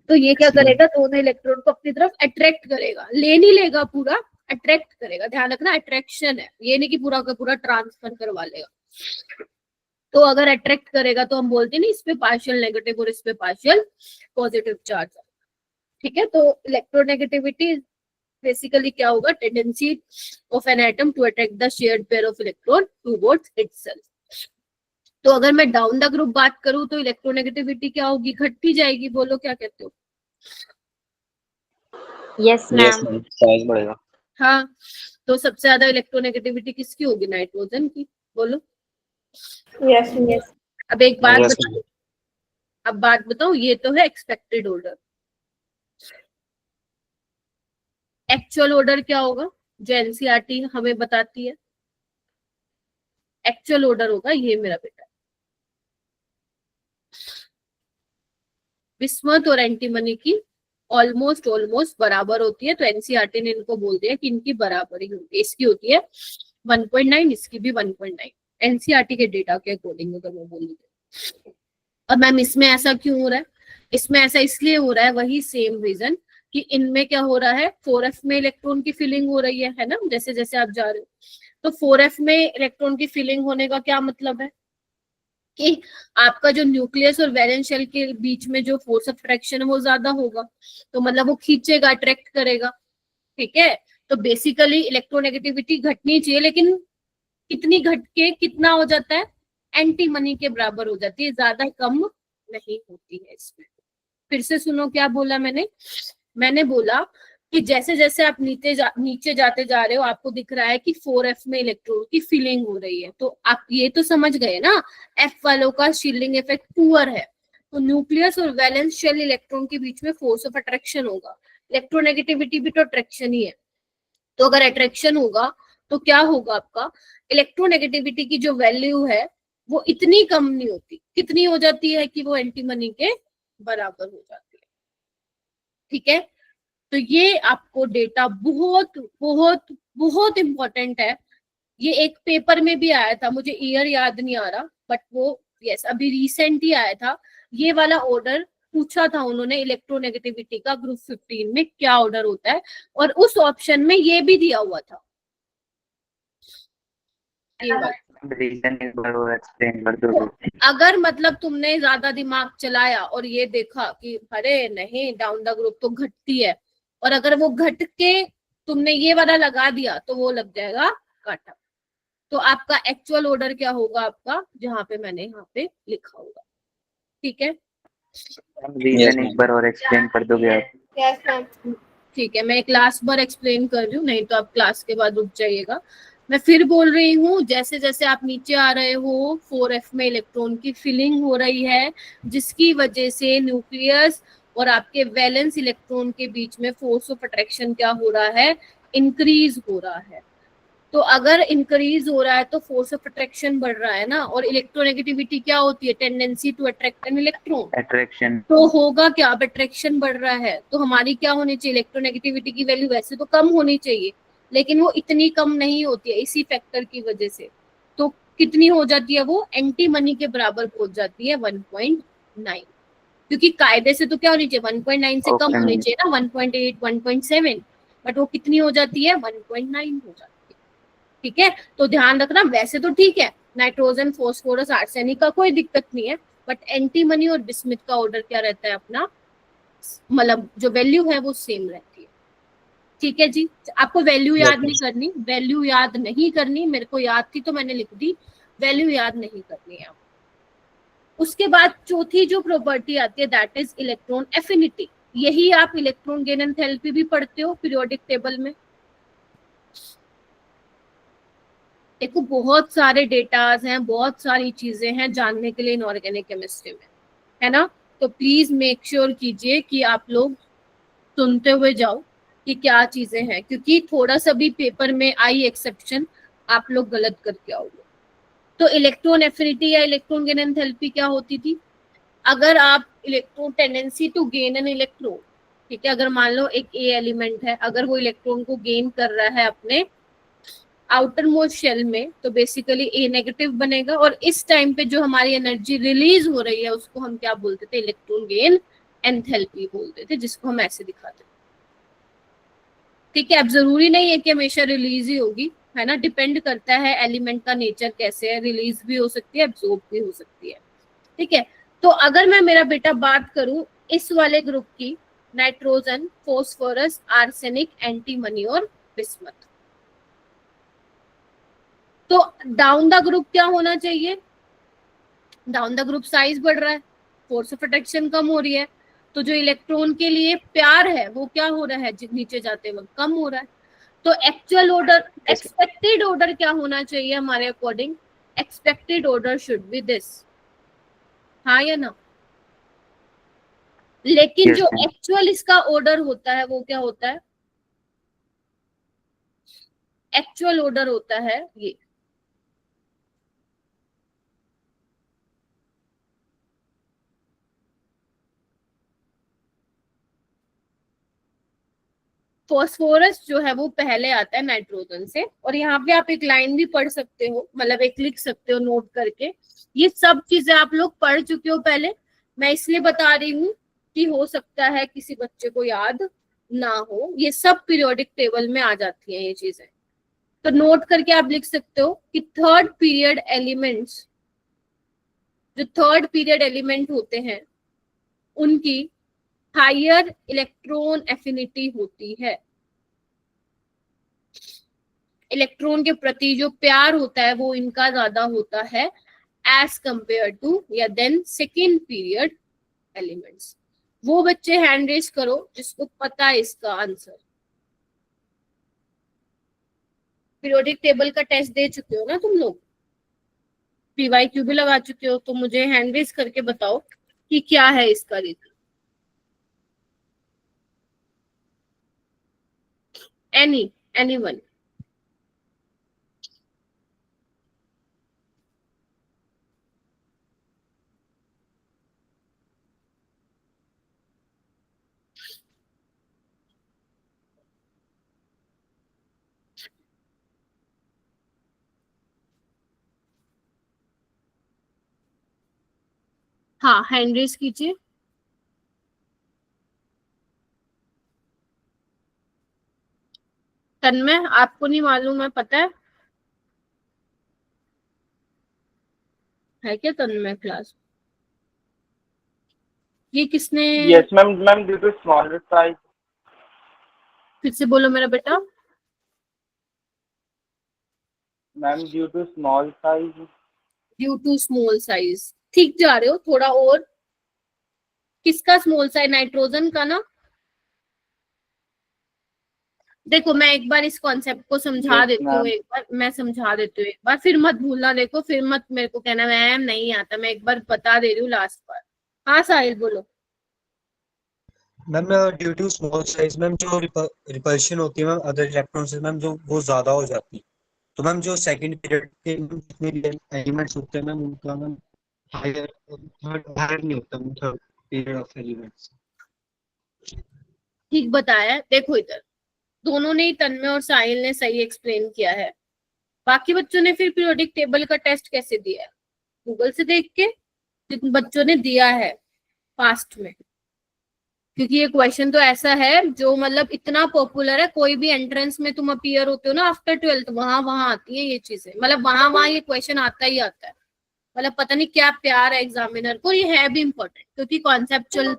तो ये क्या करेगा, दोनों इलेक्ट्रॉन को अपनी तरफ अट्रैक्ट करेगा, ले नहीं लेगा पूरा, अट्रैक्ट करेगा। ध्यान रखना अट्रैक्शन है, ये नहीं कि पूरा का पूरा ट्रांसफर करवा लेगा। तो अगर अट्रैक्ट करेगा तो हम बोलते हैं ना इस पे पार्शियल नेगेटिव और इस पे पार्शियल पॉजिटिव चार्ज। ठीक है, तो इलेक्ट्रोनेगेटिविटी बेसिकली क्या होगा, tendency of an atom to attract the shared pair of electron towards itself. तो अगर मैं डाउन द ग्रुप बात करूं तो इलेक्ट्रोनेगेटिविटी क्या होगी, घटती जाएगी। बोलो क्या कहते हो? Yes, Yes, ma'am. ma'am. Size बढ़ेगा. हाँ, तो सबसे ज्यादा इलेक्ट्रोनेगेटिविटी किसकी होगी, नाइट्रोजन की। बोलो। Yes, yes. अब एक बात Yes, बताओ, अब बात बताओ, ये तो है एक्सपेक्टेड ऑर्डर। एक्चुअल ऑर्डर क्या होगा जो एनसीईआरटी हमें बताती है? एक्चुअल ऑर्डर होगा ये मेरा बेटा, बिस्मथ और एंटीमनी की ऑलमोस्ट बराबर होती है। तो एनसीईआरटी ने इनको बोल दिया कि इनकी बराबरी होगी। इसकी होती है 1.9, इसकी भी 1.9 एनसीईआरटी के डेटा के अकॉर्डिंग अगर मैं बोलूँ तो। अब मैम इसमें ऐसा क्यों हो रहा है? इसमें ऐसा इसलिए हो रहा है, वही सेम रीजन कि इनमें क्या हो रहा है, 4f में इलेक्ट्रॉन की फिलिंग हो रही है ना, जैसे जैसे आप जा रहे हो। तो 4f में इलेक्ट्रॉन की फिलिंग होने का क्या मतलब है कि आपका जो न्यूक्लियस और वैलेंस शेल के बीच में जो फोर्स ऑफ अट्रैक्शन है वो ज्यादा होगा, तो मतलब वो खींचेगा, अट्रैक्ट करेगा। ठीक है, तो बेसिकली इलेक्ट्रोनेगेटिविटी घटनी चाहिए, लेकिन कितनी घट के कितना हो जाता है, एंटी मनी के बराबर हो जाती है, ज्यादा कम नहीं होती है इसमें। फिर से सुनो क्या बोला मैंने बोला कि जैसे जैसे आप नीचे जाते जा रहे हो आपको दिख रहा है कि 4f में इलेक्ट्रॉन की फिलिंग हो रही है, तो आप ये तो समझ गए ना f वालों का शील्डिंग इफेक्ट पुअर है, तो न्यूक्लियस और वैलेंस शेल इलेक्ट्रॉन के बीच में फोर्स ऑफ अट्रैक्शन होगा। इलेक्ट्रोनेगेटिविटी भी तो अट्रैक्शन ही है, तो अगर अट्रैक्शन होगा तो क्या होगा, आपका इलेक्ट्रोनेगेटिविटी की जो वैल्यू है वो इतनी कम नहीं होती, कितनी हो जाती है कि वो एंटी मनी के बराबर हो जाती है। ठीक है, तो ये आपको डेटा बहुत बहुत बहुत इंपॉर्टेंट है। ये एक पेपर में भी आया था, मुझे ईयर याद नहीं आ रहा, बट वो यस अभी रिसेंट ही आया था। ये वाला ऑर्डर पूछा था उन्होंने, इलेक्ट्रोनेगेटिविटी का ग्रुप 15 में क्या ऑर्डर होता है, और उस ऑप्शन में ये भी दिया हुआ था। ये वाला रीजन एक बार और एक्सप्लेन कर दो। अगर मतलब तुमने ज्यादा दिमाग चलाया और ये देखा कि अरे नहीं डाउन द ग्रुप तो घटती है, और अगर वो घट के तुमने ये वाला लगा दिया तो वो लग जाएगा काटा। तो आपका एक्चुअल ऑर्डर क्या होगा आपका, जहां पे मैंने यहाँ पे लिखा होगा। ठीक है, रीजन एक बार और एक्सप्लेन कर दोगे आप? Yes, ma'am. ठीक है, मैं एक लास्ट बार एक्सप्लेन कर रही हूँ, नहीं तो आप क्लास के बाद रुक जाइएगा। मैं फिर बोल रही हूँ, जैसे जैसे आप नीचे आ रहे हो 4f में इलेक्ट्रॉन की फिलिंग हो रही है, जिसकी वजह से न्यूक्लियस और आपके वैलेंस इलेक्ट्रॉन के बीच में फोर्स ऑफ अट्रैक्शन क्या हो रहा है, इंक्रीज हो रहा है। तो अगर इंक्रीज हो रहा है तो फोर्स ऑफ अट्रैक्शन बढ़ रहा है ना, और इलेक्ट्रोनेगेटिविटी क्या होती है, tendency to attract an electron. Attraction तो होगा क्या, अब अट्रैक्शन बढ़ रहा है तो हमारी क्या होनी चाहिए, इलेक्ट्रोनेगेटिविटी की वैल्यू वैसे तो कम होनी चाहिए, लेकिन वो इतनी कम नहीं होती है इसी फैक्टर की वजह से। तो कितनी हो जाती है वो, एंटी मनी के बराबर पहुंच जाती है 1.9, क्योंकि कायदे से तो क्या होनी चाहिए, 1.9 से कम होनी चाहिए ना, 1.8 1.7, बट वो कितनी हो जाती है, 1.9 हो जाती है। ठीक है, तो ध्यान रखना, वैसे तो ठीक है नाइट्रोजन फॉस्फोरस आर्सेनिक का कोई दिक्कत नहीं है, बट एंटीमनी और बिस्मिथ का ऑर्डर क्या रहता है अपना, मतलब जो वैल्यू है वो सेम रहती है। ठीक है जी, आपको वैल्यू याद नहीं करनी, वैल्यू याद नहीं करनी, मेरे को याद थी तो मैंने लिख दी, वैल्यू याद नहीं करनी है। उसके बाद चौथी जो प्रॉपर्टी आती है दैट इज इलेक्ट्रॉन एफिनिटी। यही आप इलेक्ट्रॉन गेन एंथैल्पी भी पढ़ते हो पीरियोडिक टेबल में। देखो बहुत सारे डेटाज हैं, बहुत सारी चीजें हैं जानने के लिए इनऑर्गेनिक केमिस्ट्री में, है ना। तो प्लीज मेक श्योर कीजिए कि आप लोग सुनते हुए जाओ कि क्या चीजें हैं, क्योंकि थोड़ा सा भी पेपर में आई एक्सेप्शन आप लोग गलत करके आओगे। तो इलेक्ट्रॉन एफिनिटी या इलेक्ट्रॉन गेन एंथैल्पी क्या होती थी, अगर आप electron tendency to gain an electron, ठीक है, अगर मान लो एक ए एलिमेंट है, अगर वो इलेक्ट्रॉन को गेन कर रहा है अपने आउटर मोस्ट शेल में, तो बेसिकली ए नेगेटिव बनेगा, और इस टाइम पे जो हमारी एनर्जी रिलीज हो रही है उसको हम क्या बोलते थे, इलेक्ट्रॉन गेन एंथैल्पी बोलते थे, जिसको हम ऐसे दिखाते थे। ठीक है, अब जरूरी नहीं है कि हमेशा रिलीज ही होगी, है ना, डिपेंड करता है एलिमेंट का नेचर कैसे है, रिलीज भी हो सकती है, एब्जॉर्ब भी हो सकती है। ठीक है, तो अगर मैं मेरा बेटा बात करूं इस वाले ग्रुप की, नाइट्रोजन फॉस्फोरस आर्सेनिक एंटीमनी और बिस्मथ, तो डाउन द ग्रुप क्या होना चाहिए, डाउन द ग्रुप साइज बढ़ रहा है, फोर्स ऑफ अट्रैक्शन कम हो रही है, तो जो इलेक्ट्रॉन के लिए प्यार है वो क्या हो रहा है, नीचे जाते वक्त कम हो रहा है। तो एक्चुअल ऑर्डर, एक्सपेक्टेड ऑर्डर क्या होना चाहिए हमारे according, expected order should be this, हाँ या ना। लेकिन जो एक्चुअल इसका ऑर्डर होता है वो क्या होता है, एक्चुअल ऑर्डर होता है ये, फॉस्फोरस जो है वो पहले आता है नाइट्रोजन से, और यहाँ पे आप एक लाइन भी पढ़ सकते हो, मतलब एक लिख सकते हो नोट करके। ये सब चीजें आप लोग पढ़ चुके हो पहले, मैं इसलिए बता रही हूँ कि हो सकता है किसी बच्चे को याद ना हो, ये सब पीरियोडिक टेबल में आ जाती हैं ये चीजें। तो नोट करके आप लिख सकते हो कि थर्ड पीरियड एलिमेंट्स, जो थर्ड पीरियड एलिमेंट होते हैं उनकी हायर इलेक्ट्रॉन एफिनिटी होती है। इलेक्ट्रॉन के प्रति जो प्यार होता है वो इनका ज्यादा होता है एज कंपेयर टू या देन सेकेंड पीरियड एलिमेंट्स। वो बच्चे हैंड रेज करो जिसको पता है इसका आंसर। पीरियोडिक टेबल का टेस्ट दे चुके हो ना तुम लोग, पीवाईक्यू भी लगा चुके हो, तो मुझे हैंड रेज करके बताओ कि क्या है इसका रीजन। एनीवन? हाँ, हैंड रेज कीजिए। तन्मय, आपको नहीं मालूम है, पता है क्या तन्मय क्लास? ये किसने? Yes ma'am, ma'am due to smaller size. फिर से बोलो मेरा बेटा। Ma'am due to small size. Due to small size, ठीक जा रहे हो थोड़ा और। किसका स्मॉल साइज? नाइट्रोजन का ना। देखो मैं एक बार इस कॉन्सेप्ट को समझा Yes, देती हूँ, ma'am. एक बार मैं समझा देती हूँ, एक बार फिर मत भूलना। देखो फिर मत मेरे को कहना मैम नहीं आता, मैं एक बार बता दे रही हूँ लास्ट बार। हाँ साहिल बोलो। Ma'am due to small size ma'am जो रिपल्शन होती है मैम अदर इलेक्ट्रॉन से मैम, जो वो ज्यादा हो जाती है, तो मैम जो सेकंड पीरियड के जितने भी एलिमेंट्स होते हैं मैम उनका मैम हायर हायर नहीं होता ma'am third period of elements. ठीक बताया। देखो इधर दोनों ने ही, तन्मय और साहिल ने सही एक्सप्लेन किया है। बाकी बच्चों ने फिर पीरियोडिक टेबल का टेस्ट कैसे दिया है? गूगल से देख के, जिन बच्चों ने दिया है पास्ट में, क्योंकि ये क्वेश्चन तो ऐसा है जो मतलब इतना पॉपुलर है। कोई भी एंट्रेंस में तुम अपीयर होते हो ना आफ्टर 12th, वहां आती है ये चीजें, मतलब वहां ये क्वेश्चन आता ही आता है। मतलब पता नहीं क्या प्यार है एग्जामिनर को, ये है भी इम्पोर्टेंट क्योंकि कॉन्सेप्चुअल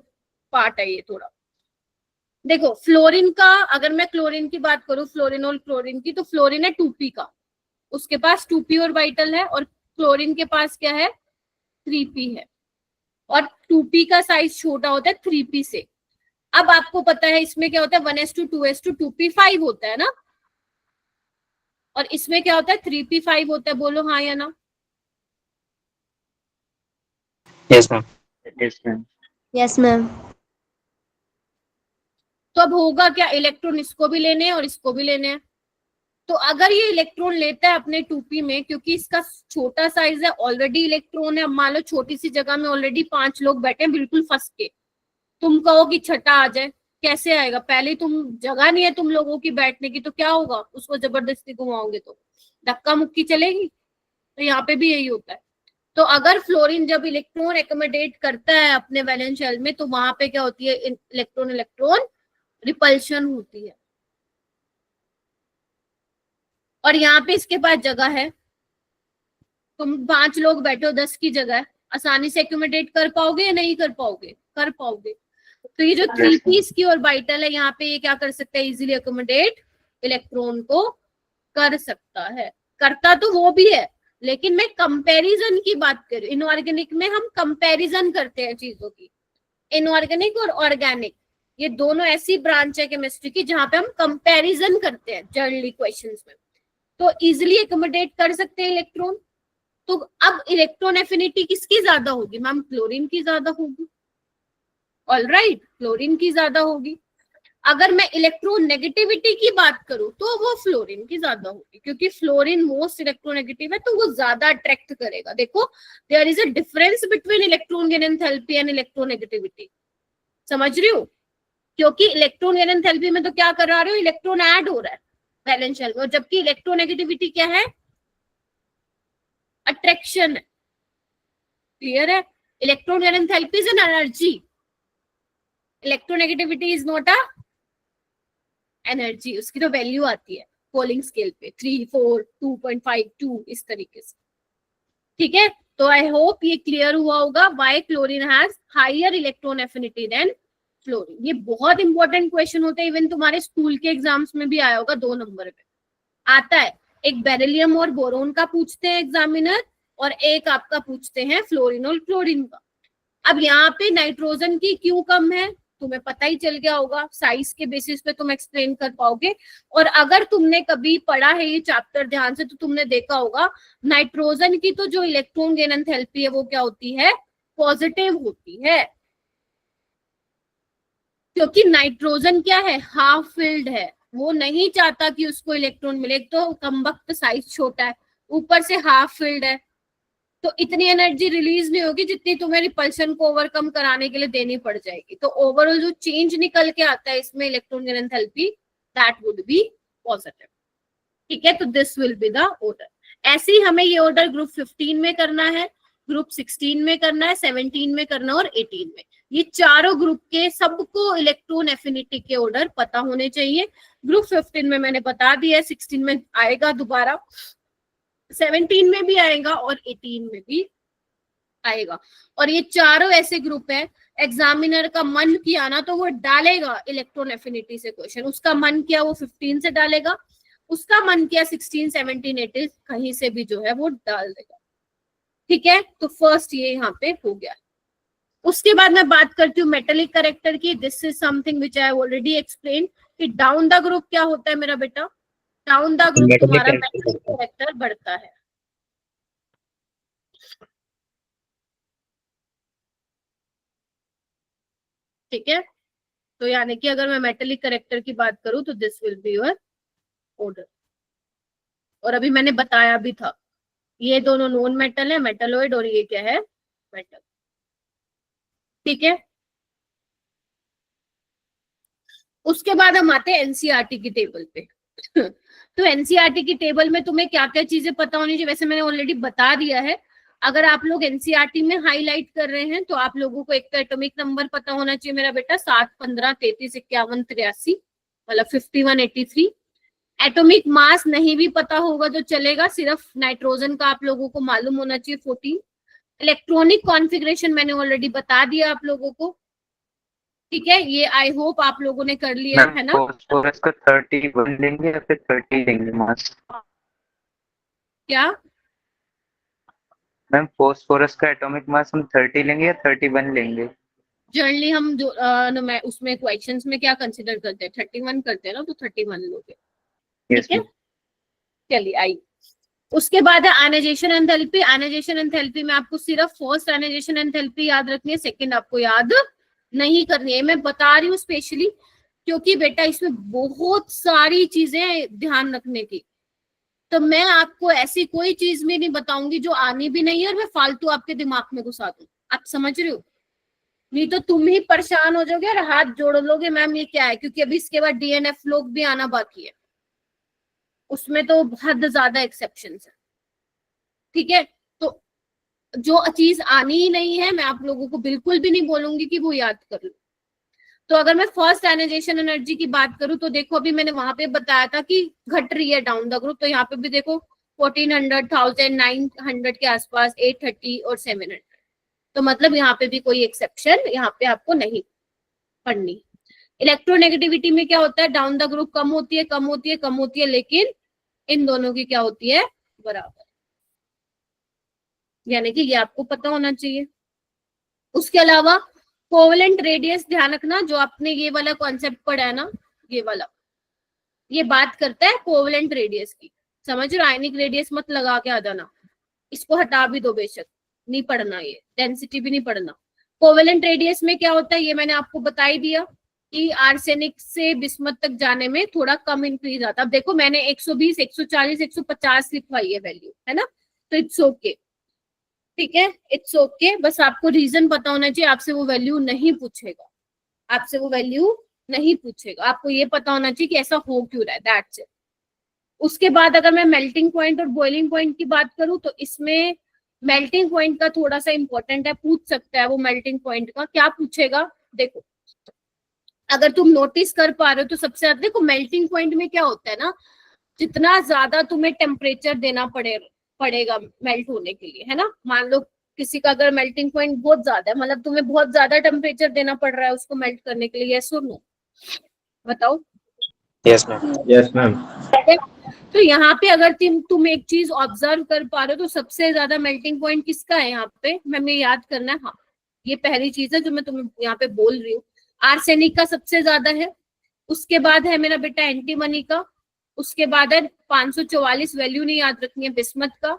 पार्ट है ये थोड़ा। देखो फ्लोरीन का, अगर मैं क्लोरीन की बात करूं, फ्लोरीन और क्लोरीन की, तो फ्लोरीन है 2p का, उसके पास 2p ऑर्बिटल है, और क्लोरीन के पास क्या है? 3p है। और 2p का साइज छोटा होता है 3p से। अब आपको पता है इसमें क्या होता है? 1s2 2s2 2p 5 होता है ना, और इसमें क्या होता है? 3p 5 होता है। बोलो हाँ या ना। Yes ma'am. Yes ma'am. Yes, ma'am. तो अब होगा क्या? इलेक्ट्रॉन इसको भी लेने हैं और इसको भी लेने हैं। तो अगर ये इलेक्ट्रॉन लेता है अपने 2p में, क्योंकि इसका छोटा साइज है, ऑलरेडी इलेक्ट्रॉन है, अब मान लो छोटी सी जगह में ऑलरेडी 5 लोग बैठे हैं बिल्कुल फंस के, तुम कहो कि छठा आ जाए, कैसे आएगा? पहले तुम जगह नहीं है तुम लोगों की बैठने की, तो क्या होगा? उसको जबरदस्ती घुमाओगे तो धक्का मुक्की चलेगी। तो यहाँ पे भी यही होता है। तो अगर फ्लोरीन जब इलेक्ट्रॉन एकोमोडेट करता है अपने वैलेंस शेल में, तो वहां पे क्या होती है? इलेक्ट्रॉन इलेक्ट्रॉन रिपल्शन होती है। और यहाँ पे इसके पास जगह है, तुम 5 लोग बैठे हो, 10 की जगह है, आसानी से एकोमोडेट कर पाओगे या नहीं कर पाओगे? कर पाओगे। तो ये जो 3p की ऑर्बिटल है यहाँ पे, ये क्या कर सकता है? इजीली एकोमोडेट इलेक्ट्रॉन को कर सकता है। करता तो वो भी है, लेकिन मैं कंपैरिजन की बात कर रही हूँ। इनऑर्गेनिक में हम कंपैरिजन करते हैं चीजों की। इनऑर्गेनिक और ऑर्गेनिक, ये दोनों ऐसी ब्रांच है केमिस्ट्री की जहां पे हम कंपैरिजन करते हैं जनरली क्वेश्चंस में। तो इजीली एकोमोडेट कर सकते हैं इलेक्ट्रॉन। तो अब इलेक्ट्रॉन एफिनिटी किसकी ज्यादा होगी? मैम क्लोरीन की ज्यादा होगी। ऑलराइट, क्लोरीन की ज्यादा होगी। अगर मैं इलेक्ट्रॉन नेगेटिविटी की बात करूं तो वो फ्लोरीन की ज्यादा होगी, क्योंकि फ्लोरीन मोस्ट इलेक्ट्रोनेगेटिव है, तो वो ज्यादा अट्रैक्ट करेगा। देखो there is a difference between electron gain enthalpy and electronegativity. समझ रही हो? क्योंकि इलेक्ट्रॉन गेन एंथैल्पी में तो क्या करा रहे हो? इलेक्ट्रॉन ऐड हो रहा है वैलेंस शेल में, और जबकि इलेक्ट्रोनेगेटिविटी क्या है? अट्रैक्शन है। क्लियर है? Electron gain enthalpy is an energy, electronegativity is not a energy, उसकी तो वैल्यू आती है। कोलिंग स्केल पे 3, 4, 2.5, 2 इस तरीके से। ठीक है, तो आई होप ये क्लियर हुआ होगा why chlorine has higher electron affinity than fluorine. ये बहुत इंपॉर्टेंट क्वेश्चन होता है, इवन तुम्हारे स्कूल के एग्जाम्स में भी आया होगा, 2 नंबर पे आता है। एक बेरिलियम और बोरोन का पूछते हैं एग्जामिनर, और एक आपका पूछते हैं फ्लोरीन और क्लोरीन का। अब यहाँ पे नाइट्रोजन की क्यों कम है तुम्हें पता ही चल गया होगा, साइज के बेसिस पे तुम एक्सप्लेन कर पाओगे। और अगर तुमने कभी पढ़ा है ये चैप्टर ध्यान से, तो तुमने देखा होगा नाइट्रोजन की तो जो इलेक्ट्रॉन गेन एंथैल्पी है वो क्या होती है, पॉजिटिव होती है, क्योंकि नाइट्रोजन क्या है, हाफ फिल्ड है, वो नहीं चाहता कि उसको इलेक्ट्रॉन मिले। एक तो कमबख्त साइज छोटा है, ऊपर से हाफ फिल्ड है, तो इतनी एनर्जी रिलीज नहीं होगी जितनी तुम्हें रिपल्शन को ओवरकम कराने के लिए देनी पड़ जाएगी। तो ओवरऑल जो चेंज निकल के आता है इसमें electron gain enthalpy, that would be positive. ठीक है, तो this will be the order. ऐसे ही हमें ये ऑर्डर ग्रुप 15 में करना है, ग्रुप 16 में करना है, 17 में करना है और 18 में। ये चारों ग्रुप के सबको इलेक्ट्रॉन एफिनिटी के ऑर्डर पता होने चाहिए। ग्रुप 15 में मैंने बता दिया, 16 में आएगा दोबारा, 17 में भी आएगा और 18 में भी आएगा। और ये चारों ऐसे ग्रुप है, एग्जामिनर का मन किया ना तो वो डालेगा इलेक्ट्रॉन एफिनिटी से क्वेश्चन, उसका मन किया वो 15 से डालेगा, उसका मन किया 16, 17, 18 कहीं से भी जो है वो डाल देगा। ठीक है, तो फर्स्ट ये यहाँ पे हो गया। उसके बाद मैं बात करती हूँ मेटेलिक करेक्टर की। This is something which I already explain कि डाउन द ग्रुप क्या होता है मेरा बेटा, डाउन द ग्रुप Metallic तुम्हारा character मेटेलिक करेक्टर बढ़ता है। ठीक है, तो यानी कि अगर मैं मेटेलिक करेक्टर की बात करूं तो this will be your order. और अभी मैंने बताया भी था, ये दोनों नॉन मेटल है, मेटलॉइड, और ये क्या है, मेटल। ठीक है, उसके बाद हम आते हैं एनसीईआरटी की टेबल पे। तो एनसीईआरटी की टेबल में तुम्हें क्या क्या चीजें पता होनी चाहिए, वैसे मैंने ऑलरेडी बता दिया है। अगर आप लोग एनसीईआरटी में हाईलाइट कर रहे हैं तो आप लोगों को एक तो एटॉमिक नंबर पता होना चाहिए मेरा बेटा, 7, 15, 33, 51, 83, मतलब 51, 83। एटॉमिक मास नहीं भी पता होगा तो चलेगा, सिर्फ नाइट्रोजन का आप लोगों को मालूम होना चाहिए, 14। इलेक्ट्रॉनिक कॉन्फ़िगरेशन मैंने ऑलरेडी बता दिया आप लोगों को। ठीक है, ये आई होप आप लोगों ने कर लिया है ना। फास्फोरस का 31 लेंगे या फिर 30 लेंगे मास? क्या मैम फास्फोरस का एटॉमिक मास हम 30 लेंगे या 31 लेंगे? जनरली हम जो मैं उसमें क्वेश्चंस में क्या कंसीडर करते हैं, 31 करते हैं ना, तो 31 लोगे। यस ठीक है, चलिए आई। उसके बाद है आयनाइजेशन एंथैल्पी। आयनाइजेशन एंथैल्पी में आपको सिर्फ फर्स्ट आयनाइजेशन एंथैल्पी याद रखनी है, सेकंड आपको याद नहीं करनी है। मैं बता रही हूँ स्पेशली क्योंकि बेटा इसमें बहुत सारी चीजें ध्यान रखने की, तो मैं आपको ऐसी कोई चीज भी नहीं बताऊंगी जो आनी भी नहीं है और मैं फालतू आपके दिमाग में घुसा दूं। आप समझ रहे हो, नहीं तो तुम ही परेशान हो जाओगे और हाथ जोड़ लोगे मैम ये क्या है, क्योंकि अभी इसके बाद डीएनएफ लोग भी आना बाकी है, उसमें तो हद ज्यादा एक्सेप्शंस है। ठीक है, तो जो चीज आनी ही नहीं है मैं आप लोगों को बिल्कुल भी नहीं बोलूंगी कि वो याद कर लो। तो अगर मैं फर्स्ट आयनाइजेशन एनर्जी की बात करूं तो देखो अभी मैंने वहां पे बताया था कि घट रही है डाउन द ग्रुप, तो यहाँ पे भी देखो 1400, 1900 के आसपास, 830 और 700, तो मतलब यहाँ पे भी कोई एक्सेप्शन यहाँ पे आपको नहीं पढ़नी। इलेक्ट्रोनेगेटिविटी में क्या होता है, डाउन द ग्रुप कम होती है, कम होती है, कम होती है, लेकिन इन दोनों की क्या होती है, बराबर, यानी कि ये आपको पता होना चाहिए। उसके अलावा कोवेलेंट रेडियस ध्यान रखना, जो आपने ये वाला कॉन्सेप्ट पढ़ा है ना, ये वाला, ये बात करता है कोवेलेंट रेडियस की, समझ रहे हो, आयनिक रेडियस मत लगा के आ जाना, इसको हटा भी दो, बेशक नहीं पढ़ना, ये डेंसिटी भी नहीं पढ़ना। कोवेलेंट रेडियस में क्या होता है ये मैंने आपको बता ही दिया कि आर्सेनिक से बिस्मत तक जाने में थोड़ा कम इंक्रीज आता है। अब देखो मैंने 120, 140, 150 लिखवाई है वैल्यू, है ना, तो इट्स ओके, ठीक है, इट्स ओके, बस आपको रीजन पता होना चाहिए, आपसे वो वैल्यू नहीं पूछेगा, आपसे वो वैल्यू नहीं पूछेगा, आपको ये पता होना चाहिए कि ऐसा हो क्यों रहा है, दैट्स इट। उसके बाद अगर मैं मेल्टिंग पॉइंट और बॉइलिंग पॉइंट की बात करूं तो इसमें मेल्टिंग पॉइंट का थोड़ा सा इंपॉर्टेंट है, पूछ सकता है वो मेल्टिंग पॉइंट का, क्या पूछेगा, देखो अगर तुम नोटिस कर पा रहे हो तो सबसे ज्यादा देखो मेल्टिंग पॉइंट में क्या होता है ना, जितना ज्यादा तुम्हें टेम्परेचर देना पड़ेगा मेल्ट होने के लिए, है ना। मान लो किसी का अगर मेल्टिंग पॉइंट बहुत ज्यादा है, मतलब तुम्हें बहुत ज्यादा टेम्परेचर देना पड़ रहा है उसको मेल्ट करने के लिए, यस और नो, बताओ। Yes, ma'am. Yes ma'am. तो यहाँ पे अगर तुम एक चीज ऑब्जर्व कर पा रहे हो तो सबसे ज्यादा मेल्टिंग पॉइंट किसका है यहाँ पे, हमें याद करना है। हाँ, ये पहली चीज है जो मैं तुम्हें यहाँ पे बोल रही हूँ। आर्सेनिक का सबसे ज्यादा है, उसके बाद है मेरा बेटा एंटीमनी का, उसके बाद है 544, वैल्यू नहीं याद रखनी है, बिस्मथ का,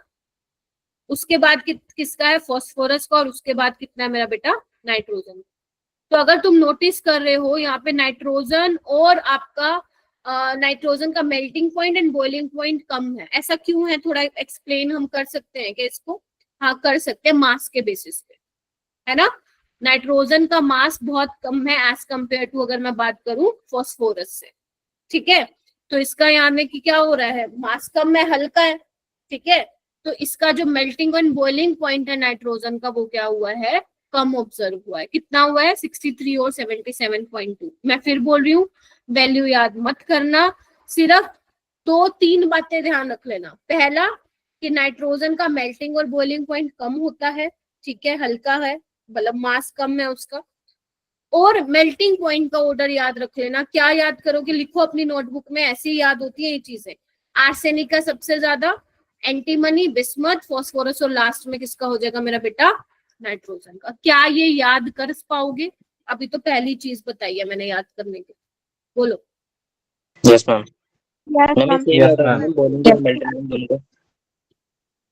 उसके बाद किसका है, फॉस्फोरस का, और उसके बाद कितना है मेरा बेटा, नाइट्रोजन। तो अगर तुम नोटिस कर रहे हो यहाँ पे नाइट्रोजन और आपका नाइट्रोजन का melting point and boiling point कम है, ऐसा क्यों है, थोड़ा एक्सप्लेन हम कर सकते हैं कि इसको? हाँ कर सकते हैं, मास के बेसिस पे, है ना। नाइट्रोजन का मास बहुत कम है एज कंपेयर टू अगर मैं बात करूं फॉस्फोरस से, ठीक है। तो इसका यहाँ में कि क्या हो रहा है, मास कम है, हल्का है, ठीक है। तो इसका जो मेल्टिंग एंड बॉइलिंग पॉइंट है नाइट्रोजन का, वो क्या हुआ है, कम ऑब्जर्व हुआ है। कितना हुआ है, 63 और 77.2। मैं फिर बोल रही हूँ, वैल्यू याद मत करना, सिर्फ 2-3 बातें ध्यान रख लेना। पहला कि नाइट्रोजन का मेल्टिंग और बॉइलिंग पॉइंट कम होता है, ठीक है, हल्का है, मतलब मास कम है उसका। और मेल्टिंग पॉइंट का ऑर्डर याद रख लेना। क्या याद करोगे, लिखो अपनी नोटबुक में, ऐसी याद होती है ये चीजें। आर्सेनिक का सबसे ज्यादा, एंटीमनी, बिस्मथ, फॉस्फोरस, और लास्ट में किसका हो जाएगा मेरा बेटा, नाइट्रोजन का। क्या ये याद कर पाओगे? अभी तो पहली चीज बताई है मैंने याद करने की, बोलो। Yes, ma'am. Yes, ma'am ma'am. Same Yes, होता है ma'am. मैम, बॉइलिंग और मेल्टिंग दोनों का।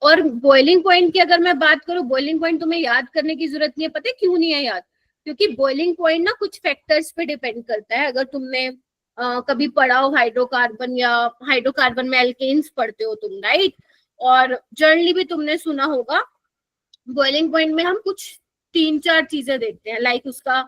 और बॉइलिंग पॉइंट की अगर मैं बात करूं, बॉइलिंग पॉइंट तुम्हें याद करने की जरूरत नहीं है, पता है क्यों नहीं है याद? क्योंकि बॉइलिंग पॉइंट ना कुछ फैक्टर्स पे डिपेंड करता है। अगर तुमने कभी पढ़ा हो हाइड्रोकार्बन, या हाइड्रोकार्बन में एल्केन्स पढ़ते हो तुम, राइट, और जनरली भी तुमने सुना होगा बॉइलिंग पॉइंट में हम कुछ 3-4 चीजें देखते हैं, लाइक उसका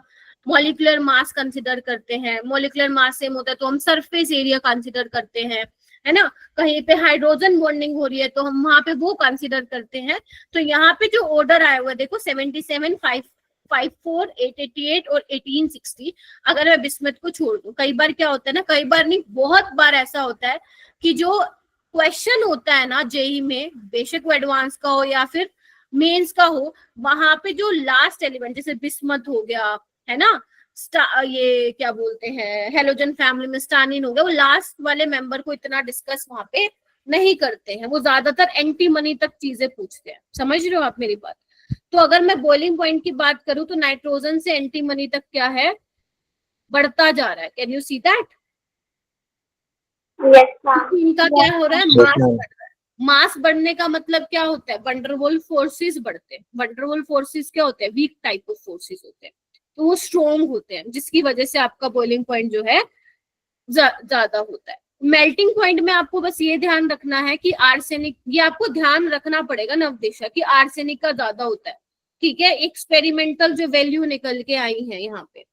मॉलिक्यूलर मास कंसिडर करते हैं। मॉलिक्यूलर मास सेम होता है तो हम सरफेस एरिया कंसिडर करते हैं, है ना। कहीं पे हाइड्रोजन बॉन्डिंग हो रही है तो हम वहां पे वो कंसिडर करते हैं। तो यहाँ पे जो ऑर्डर आया हुआ है देखो, 77, 554, 888 और 1860। अगर मैं बिस्मथ को छोड़ दूं, कई बार क्या होता है ना, कई बार नहीं, बहुत बार ऐसा होता है कि जो क्वेश्चन होता है ना जेई में, बेशक वो एडवांस का हो या फिर मेंस का हो, वहां पे जो लास्ट एलिमेंट, जैसे बिस्मथ हो गया, है ना, ये क्या बोलते हैं, हेलोजन फैमिली में स्टानिन हो गया, वो लास्ट वाले मेंबर को इतना डिस्कस वहां पे नहीं करते हैं, वो ज्यादातर एंटीमनी तक चीजें पूछते हैं। समझ रहे हो आप मेरी बात? तो अगर मैं बॉइलिंग पॉइंट की बात करूं तो नाइट्रोजन से एंटीमनी तक क्या है, बढ़ता जा रहा है। Can you see that? Yes, ma'am. इनका क्या हो रहा है, Yes, मास ma'am. बढ़ रहा है। मास बढ़ने का मतलब क्या होता है, वंडरवॉल फोर्सेस बढ़ते हैं। वंडरवॉल फोर्सेस क्या होते हैं, वीक टाइप ऑफ फोर्सेस होते हैं, तो वो स्ट्रॉन्ग होते हैं, जिसकी वजह से आपका बॉइलिंग पॉइंट जो है ज्यादा होता है। मेल्टिंग पॉइंट में आपको बस ये ध्यान रखना है कि आर्सेनिक, ये आपको ध्यान रखना पड़ेगा नवदेशा, कि आर्सेनिक का ज्यादा होता है, ठीक है। एक्सपेरिमेंटल जो वैल्यू निकल के आई है यहाँ पे,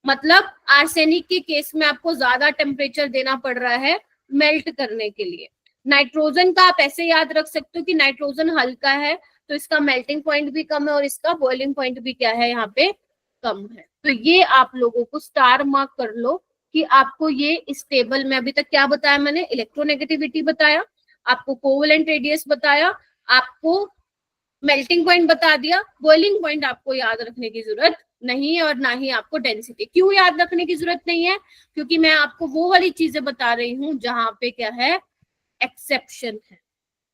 मतलब आर्सेनिक के केस में आपको ज्यादा टेम्परेचर देना पड़ रहा है मेल्ट करने के लिए। नाइट्रोजन का आप ऐसे याद रख सकते हो कि नाइट्रोजन हल्का है तो इसका मेल्टिंग पॉइंट भी कम है और इसका बॉइलिंग पॉइंट भी क्या है, यहाँ पे कम है। तो ये आप लोगों को स्टार मार्क कर लो कि आपको ये इस टेबल में अभी तक क्या बताया मैंने, इलेक्ट्रोनेगेटिविटी बताया, आपको कोवेलेंट रेडियस बताया, आपको मेल्टिंग पॉइंट बता दिया, बॉइलिंग पॉइंट आपको याद रखने की जरूरत नहीं है, और ना ही आपको डेंसिटी। क्यों याद रखने की जरूरत नहीं है? क्योंकि मैं आपको वो वाली चीजें बता रही हूँ जहां पे क्या है, एक्सेप्शन है।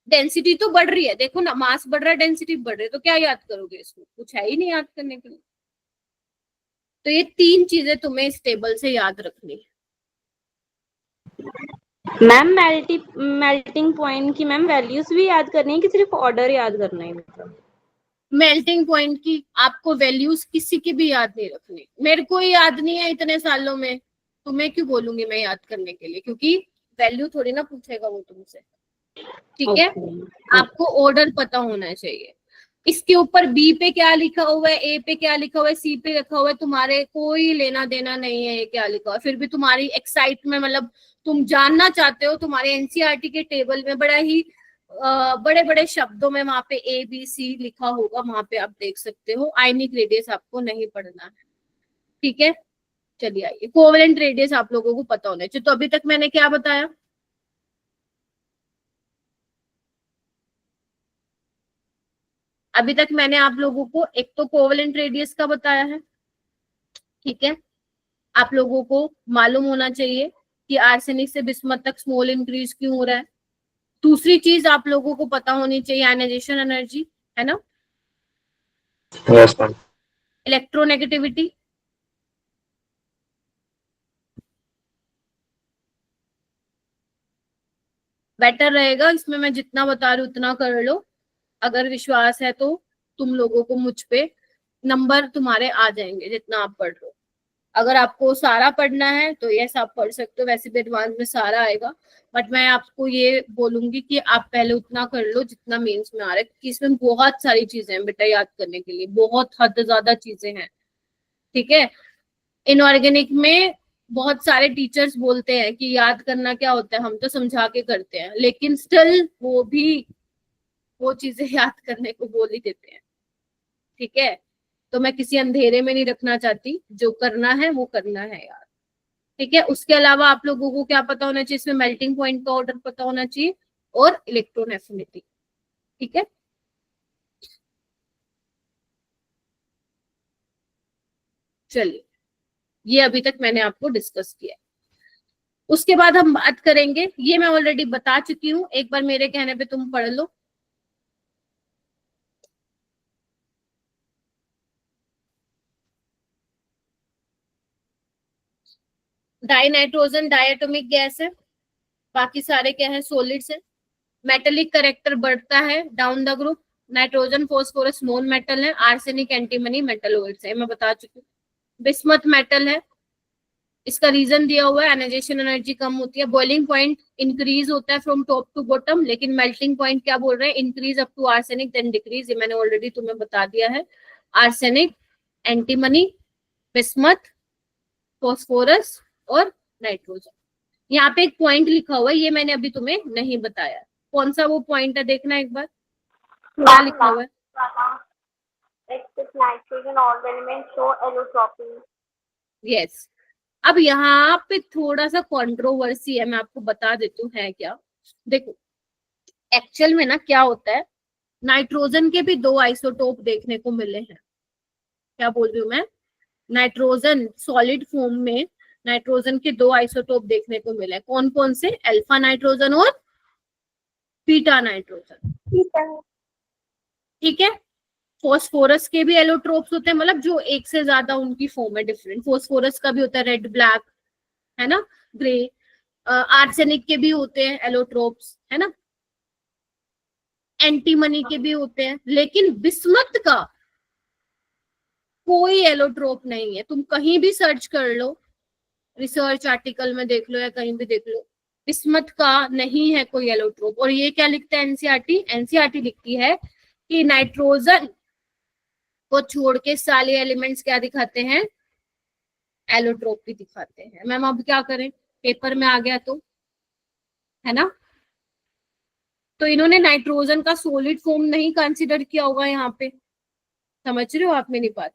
डेंसिटी तो बढ़ रही है, देखो ना, मास बढ़ रहा है, डेंसिटी बढ़ रही है, तो क्या याद करोगे इसमें? कुछ है ही नहीं याद करने के लिए। तो ये 3 चीजें तुम्हें इस टेबल से याद रखनी है। मैम मेल्टिंग पॉइंट की मैम वैल्यूज भी याद करनी है कि सिर्फ ऑर्डर याद करना है? मतलब मेल्टिंग पॉइंट की आपको वैल्यूज किसी की भी याद नहीं रखनी, मेरे को ही याद नहीं है इतने सालों में, तुम्हें क्यों बोलूंगी मैं याद करने के लिए, क्योंकि वैल्यू थोड़ी ना पूछेगा वो तुमसे, ठीक है। आपको ऑर्डर पता होना चाहिए। इसके ऊपर बी पे क्या लिखा हुआ है, ए पे क्या लिखा हुआ है, सी पे लिखा हुआ है, तुम्हारे कोई लेना देना नहीं है ये क्या लिखा हुआ है। फिर भी तुम्हारी एक्साइटमेंट, मतलब तुम जानना चाहते हो, तुम्हारे एनसीईआरटी के टेबल में बड़ा ही बड़े बड़े शब्दों में वहां पे ए बी सी लिखा होगा, वहां पे आप देख सकते हो। आयनिक रेडियस आपको नहीं पढ़ना है, ठीक है। चलिए आइए, कोवेलेंट रेडियस आप लोगों को पता होना चाहिए। तो अभी तक मैंने क्या बताया, अभी तक मैंने आप लोगों को एक तो कोवेलेंट रेडियस का बताया है, ठीक है। आप लोगों को मालूम होना चाहिए कि आर्सेनिक से बिस्मथ तक स्मॉल इंक्रीज क्यों हो रहा है। दूसरी चीज आप लोगों को पता होनी चाहिए आयनाइजेशन एनर्जी, है ना, Yes, ma'am. इलेक्ट्रोनेगेटिविटी, बेटर रहेगा इसमें मैं जितना बता रही हूँ उतना कर लो। अगर विश्वास है तो तुम लोगों को मुझ पे नंबर तुम्हारे आ जाएंगे जितना आप पढ़ लो। अगर आपको सारा पढ़ना है तो यस आप पढ़ सकते हो, वैसे भी एडवांस में सारा आएगा, बट मैं आपको ये बोलूंगी कि आप पहले उतना कर लो जितना मेंस में आ रहा है, क्योंकि इसमें बहुत सारी चीजें हैं बेटा याद करने के लिए, बहुत हद ज्यादा चीजें हैं, ठीक है। इनऑर्गेनिक में बहुत सारे टीचर्स बोलते हैं कि याद करना क्या होता है, हम तो समझा के करते हैं, लेकिन स्टिल वो भी वो चीजें याद करने को बोल ही देते हैं, ठीक है। तो मैं किसी अंधेरे में नहीं रखना चाहती, जो करना है वो करना है यार, ठीक है। उसके अलावा आप लोगों को क्या पता होना चाहिए, इसमें मेल्टिंग पॉइंट का ऑर्डर पता होना चाहिए और इलेक्ट्रॉन एफिनिटी, ठीक है। चलिए, ये अभी तक मैंने आपको डिस्कस किया है। उसके बाद हम बात करेंगे, ये मैं ऑलरेडी बता चुकी हूँ, एक बार मेरे कहने पे तुम पढ़ लो। डाइनाइट्रोजन डायटोमिक गैस है, बाकी सारे क्या है सॉलिड्स है। मेटेलिक करेक्टर बढ़ता है down the group, nitrogen phosphorus non metal है, आर्सेनिक एंटीमनी मेटलोइड्स है, मैं बता चुकी हूँ। बिस्मथ मेटल है, इसका रीजन दिया हुआ है आयनाइजेशन एनर्जी कम होती है, बॉइलिंग पॉइंट इंक्रीज होता है फ्रॉम टॉप टू बॉटम, लेकिन मेल्टिंग पॉइंट क्या बोल रहे हैं, increase up to arsenic then decrease, ये मैंने ऑलरेडी तुम्हें बता दिया है। आर्सेनिक, एंटीमनी, बिस्मथ, फॉस्फोरस और नाइट्रोजन। यहाँ पे एक पॉइंट लिखा हुआ है, ये मैंने अभी तुम्हें नहीं बताया, कौन सा वो पॉइंट है देखना एक बार, क्या लिखा हुआ है। Nitrogen all element show allotropy. Yes, अब यहाँ पे थोड़ा सा कंट्रोवर्सी है, मैं आपको बता देती हूँ है क्या। देखो एक्चुअल में ना क्या होता है, नाइट्रोजन के भी दो आइसोटोप देखने को मिले हैं। क्या बोल रही हूँ मैं, नाइट्रोजन सॉलिड फॉर्म में नाइट्रोजन के दो आइसोटोप देखने को मिले हैं, कौन कौन से, अल्फा नाइट्रोजन और बीटा नाइट्रोजन, ठीक है। फॉस्फोरस के भी एलोट्रोप्स होते हैं, मतलब जो एक से ज्यादा उनकी फॉर्म है डिफरेंट, फॉस्फोरस का भी होता है रेड ब्लैक, है ना, ग्रे। आर्सेनिक के भी होते हैं एलोट्रोप्स, है ना, एंटीमनी के भी होते हैं, लेकिन बिस्मथ का कोई एलोट्रोप नहीं है। तुम कहीं भी सर्च कर लो, रिसर्च आर्टिकल में देख लो या कहीं भी देख लो, बिस्मथ का नहीं है कोई एलोट्रोप। और ये क्या लिखता है एनसीईआरटी, एनसीईआरटी लिखती है कि नाइट्रोजन को छोड़ के सारे एलिमेंट्स क्या दिखाते हैं, एलोट्रोप भी दिखाते हैं। मैम अब क्या करें, पेपर में आ गया तो, है ना। तो इन्होंने नाइट्रोजन का सॉलिड फॉर्म नहीं कंसीडर किया होगा यहाँ पे, समझ रहे हो आप मेरी बात।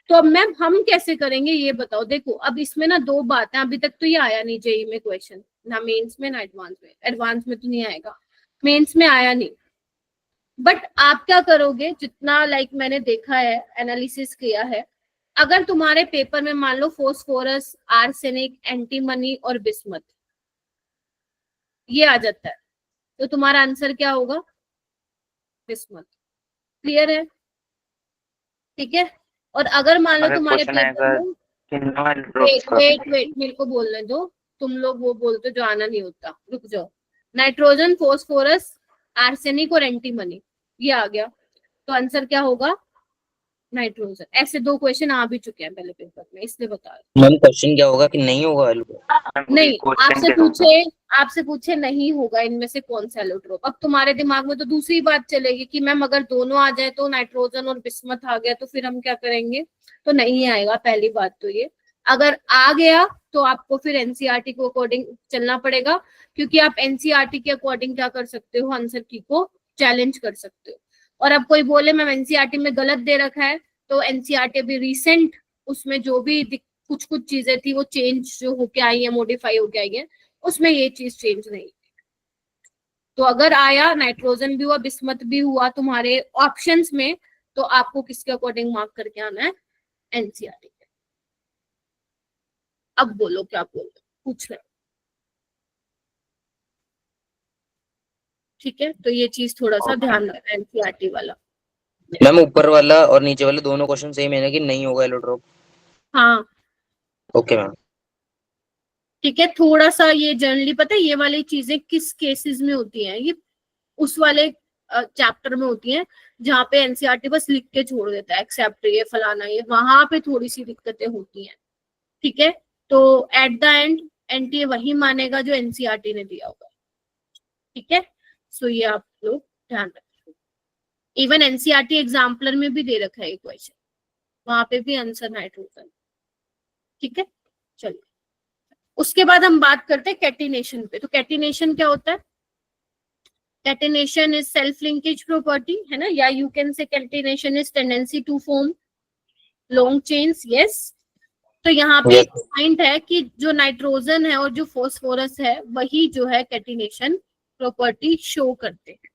तो अब मैम हम कैसे करेंगे ये बताओ। देखो अब इसमें ना दो बातें, अभी तक तो ये आया नहीं जेईई में क्वेश्चन, ना मेंस में ना एडवांस में, एडवांस में तो नहीं आएगा, मेंस में आया नहीं। बट आप क्या करोगे, जितना लाइक मैंने देखा है एनालिसिस किया है, अगर तुम्हारे पेपर में मान लो फॉस्फोरस, आर्सेनिक, एंटीमनी और बिस्मथ ये आ जाता है, तो तुम्हारा आंसर क्या होगा, बिस्मथ। क्लियर है, ठीक है। और अगर मान लो तुम्हारे पेपर में, वेट मेरे को बोलने दो, तुम लोग वो बोलते जो आना नहीं होता, रुक जाओ। नाइट्रोजन, फॉस्फोरस, आर्सेनिक और एंटीमनी ये आ गया, तो आंसर क्या होगा, नाइट्रोजन। ऐसे दो क्वेश्चन आ भी चुके हैं पहले पेपर में, इसलिए बता रहे। मैम क्वेश्चन क्या होगा कि नहीं होगा नहीं, आपसे पूछे नहीं होगा इनमें से कौन सा एलोट्रोप। अब तुम्हारे दिमाग में तो दूसरी बात चलेगी कि मैम अगर दोनों आ जाए तो नाइट्रोजन और बिस्मथ आ गया तो फिर हम क्या करेंगे, तो नहीं आएगा। पहली बात तो ये, अगर आ गया तो आपको फिर एनसीईआरटी को अकॉर्डिंग चलना पड़ेगा, क्योंकि आप एनसीईआरटी के अकॉर्डिंग क्या कर सकते हो, आंसर की को चैलेंज कर सकते हो। और अब कोई बोले मैम एनसीईआरटी में गलत दे रखा है, तो एनसीईआरटी अभी रिसेंट उसमें जो भी कुछ कुछ चीजें थी वो चेंज जो होके आई है, मॉडिफाई होके आई है, उसमें ये चीज चेंज नहीं। तो अगर आया नाइट्रोजन भी हुआ, बिस्मथ भी हुआ तुम्हारे ऑप्शंस में, तो आपको किसके अकॉर्डिंग मार्क करके आना है? एनसीईआरटी के। अब बोलो क्या बोल रहे हो, पूछ रहे हो। ठीक है, तो ये चीज थोड़ा सा ध्यान रखना, एनसीईआरटी वाला। मैम ऊपर वाला और नीचे वाले दोनों क्वेश्चन सेम है ना कि नहीं होगा एलोट्रॉप? हाँ ओके मैम। ठीक है, थोड़ा सा ये जनरली पता है ये वाली चीजें किस केसेस में होती हैं, ये उस वाले चैप्टर में होती हैं जहाँ पे एनसीईआरटी बस लिख के छोड़ देता है एक्सेप्ट ये फलाना ये, वहां पे थोड़ी सी दिक्कतें होती हैं। ठीक है, तो एट द एंड एनटीए वही मानेगा जो एनसीईआरटी ने दिया होगा। ठीक है, सो ये आप लोग ध्यान रखें। इवन एनसीईआरटी एग्जाम्पलर में भी दे रखा है एक क्वेश्चन, वहां पे भी आंसर नाइट्रोजन। ठीक है, चलिए उसके बाद हम बात करते हैं कैटिनेशन पे। तो कैटिनेशन क्या होता है? Catenation is self linkage property, है ना, या you can say catenation is tendency to form long chains. Yes, तो यहाँ पे Yes. पॉइंट है कि जो नाइट्रोजन है और जो फॉस्फोरस है वही जो है कैटिनेशन प्रॉपर्टी शो करते हैं।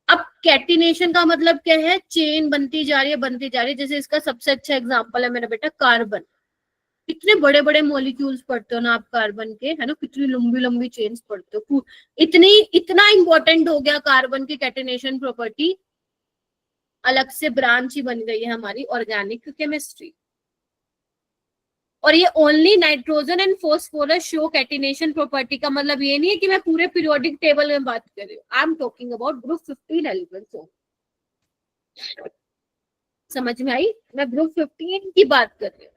अब कैटिनेशन का मतलब क्या है? चेन बनती जा रही है बनती जा रही है। जैसे इसका सबसे अच्छा एग्जांपल है मेरा बेटा कार्बन। कितने बड़े बड़े मॉलिक्यूल्स पढ़ते हो ना आप कार्बन के, है ना, कितनी लंबी लंबी चेन्स पढ़ते हो। इतना इंपॉर्टेंट हो गया कार्बन की कैटिनेशन प्रॉपर्टी, अलग से ब्रांच ही बन गई है हमारी ऑर्गेनिक केमिस्ट्री। और ये only nitrogen and phosphorus show catenation property. का मतलब ये नहीं है कि मैं पूरे पीरियोडिक टेबल में बात कर रही हूँ, I am talking about group 15 elements. समझ में आई? मैं ग्रुप 15 की बात कर रही हूँ।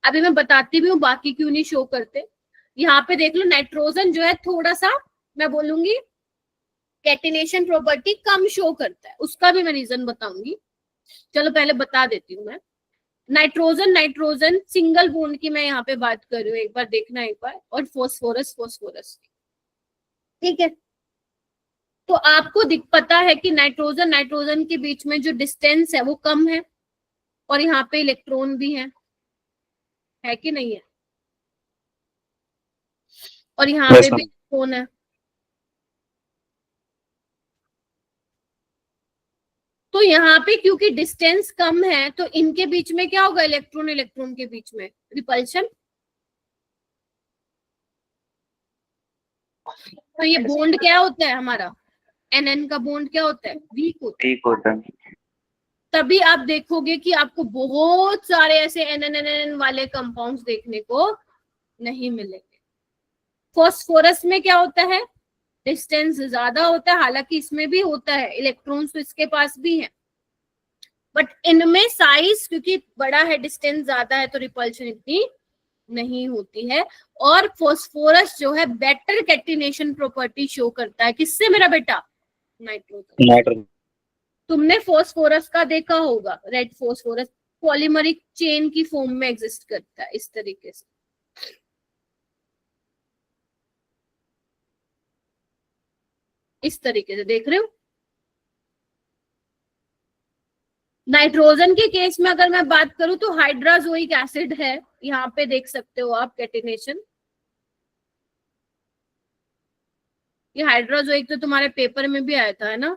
अभी मैं बताती भी हूँ बाकी क्यों नहीं शो करते। यहाँ पे देख लो, नाइट्रोजन जो है थोड़ा सा मैं बोलूंगी कैटिनेशन प्रॉपर्टी कम शो करता है, उसका भी मैं रीजन बताऊंगी। चलो पहले बता देती हूँ मैं। नाइट्रोजन सिंगल बॉन्ड की मैं यहाँ पे बात कर रही हूँ, एक बार देखना एक बार, और फॉस्फोरस। ठीक है, तो आपको पता है कि नाइट्रोजन के बीच में जो डिस्टेंस है वो कम है, और यहाँ पे इलेक्ट्रॉन भी है कि नहीं है? और यहाँ Yes, पे भी ma'am. इलेक्ट्रॉन है। तो यहाँ पे क्योंकि डिस्टेंस कम है तो इनके बीच में क्या होगा? इलेक्ट्रॉन के बीच में रिपल्शन। तो ये बॉन्ड क्या होता है हमारा? एन का बॉन्ड क्या होता है? वीक होता है। ठीक होता है। तभी आप देखोगे कि आपको बहुत सारे ऐसे एन वाले कंपाउंड्स देखने को नहीं मिलेंगे। फॉस्फोरस में क्या होता है? डिस्टेंस ज्यादा होता है, हालांकि इसमें भी होता है, इलेक्ट्रॉन्स तो इसके पास भी है, बट इनमें साइज क्योंकि बड़ा है, डिस्टेंस ज्यादा है, तो रिपल्शन इतनी नहीं होती है। और फॉस्फोरस जो है बेटर कैटिनेशन प्रॉपर्टी शो करता है। किससे मेरा बेटा? नाइट्रोजन। नाइट्रोजन। तुमने फॉस्फोरस का देखा होगा, रेड फॉस्फोरस पॉलीमरिक चेन की फॉर्म में एग्जिस्ट करता है इस तरीके से। इस तरीके से देख रहे हो। नाइट्रोजन के केस में अगर मैं बात करूं तो हाइड्राजोइक एसिड है, यहाँ पे देख सकते हो आप कैटिनेशन। ये हाइड्राजोइक तो तुम्हारे पेपर में भी आया था, है ना?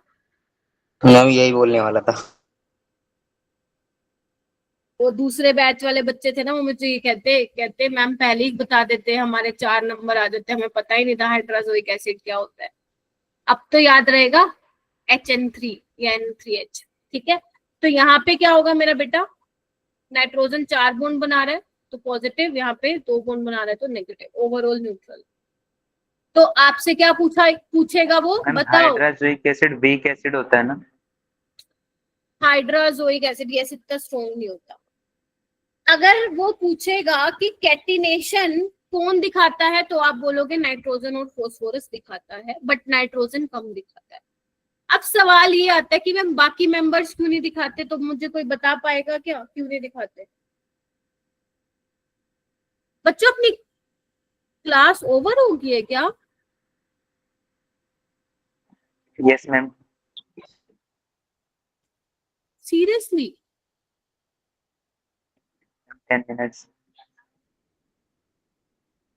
मैम यही बोलने वाला था। वो दूसरे बैच वाले बच्चे थे ना, वो मुझे ये कहते मैम पहले ही बता देते, हमारे 4 नंबर आ जाते, हमें पता ही नहीं था हाइड्राजोइक एसिड क्या होता है। अब तो याद रहेगा HN3 या N3H। ठीक है, तो यहाँ पे क्या होगा मेरा बेटा? नाइट्रोजन 4 बॉन्ड बना रहा है तो पॉजिटिव, यहाँ पे 2 बॉन्ड बना रहा है तो नेगेटिव, ओवरऑल न्यूट्रल। तो आपसे क्या पूछेगा वो? बताओ। हाइड्राजोइक एसिड वीक एसिड होता है ना? हाइड्राजोइक एसिड ये इतना स्ट्रॉन्ग नहीं होता। अगर वो पूछेगा कि कैटिनेशन कौन दिखाता है तो आप बोलोगे नाइट्रोजन और फॉस्फोरस दिखाता है, बट नाइट्रोजन कम दिखाता है। अब सवाल ये आता है कि मैम बाकी मेंबर्स क्यों नहीं दिखाते? तो मुझे कोई बता पाएगा क्या क्यों नहीं दिखाते? बच्चों अपनी क्लास ओवर हो गई है क्या? Yes ma'am. सीरियसली? 10 minutes।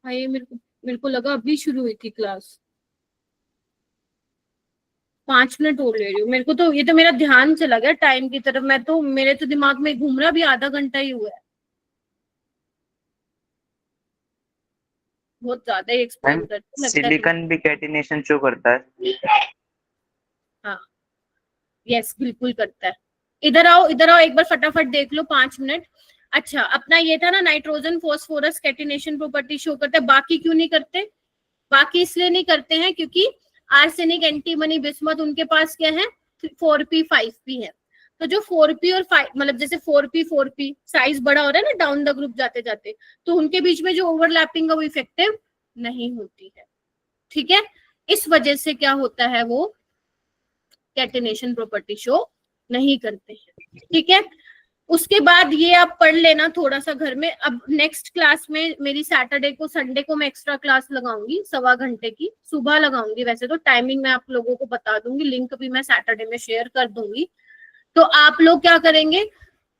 हाँ, ये मेरे को लगा अभी शुरू हुई थी क्लास। 5 मिनट और ले रही हूँ। मेरे को तो ये तो मेरा ध्यान चला गया टाइम की तरफ, मैं तो मेरे तो दिमाग में घूम रहा भी आधा घंटा ही हुआ है, बहुत ज्यादा ही एक्सप्लेन मैम करते लगता है। सिलिकॉन भी कैटिनेशन शो करता है। हाँ यस बिल्कुल करता है। इधर आओ एक बार फटाफट देख लो 5 मिनट। अच्छा अपना ये था ना nitrogen phosphorus catenation property show करता है, बाकी क्यों नहीं करते? बाकी इसलिए नहीं करते हैं क्योंकि आर्सेनिक, एंटीमनी, बिस्मथ उनके पास क्या है 4p 5p है। तो जो 4p और 5 मतलब जैसे 4p साइज बड़ा हो रहा है ना डाउन द ग्रुप जाते जाते, तो उनके बीच में जो ओवरलैपिंग है वो इफेक्टिव नहीं होती है। ठीक है, इस वजह से क्या होता है वो कैटिनेशन प्रॉपर्टी शो नहीं करते हैं। ठीक है, उसके बाद ये आप पढ़ लेना थोड़ा सा घर में। अब नेक्स्ट क्लास में मेरी सैटरडे को संडे को मैं एक्स्ट्रा क्लास लगाऊंगी 1.25 घंटे की, सुबह लगाऊंगी। वैसे तो टाइमिंग मैं आप लोगों को बता दूंगी, लिंक भी मैं सैटरडे में शेयर कर दूंगी। तो आप लोग क्या करेंगे,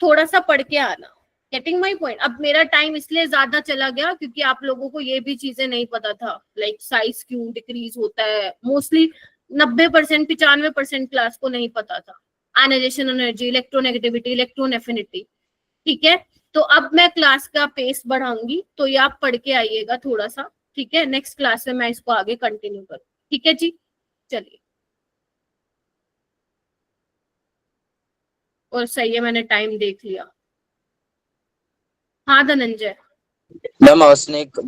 थोड़ा सा पढ़ के आना। Getting my point? अब मेरा टाइम इसलिए ज्यादा चला गया क्योंकि आप लोगों को ये भी चीजें नहीं पता था, लाइक साइज क्यों डिक्रीज होता है। मोस्टली 90% 95% क्लास को नहीं पता था। Ionisation energy, electronegativity, electron affinity. ठीक है, तो अब मैं क्लास का पेस बढ़ाऊंगी, तो ये आप पढ़ के आइएगा थोड़ा सा। ठीक है, नेक्स्ट क्लास में मैं इसको आगे कंटिन्यू करूँ। ठीक है जी, चलिए। और सही है, मैंने टाइम देख लिया। हाँ धनंजय। Ma'am arsenic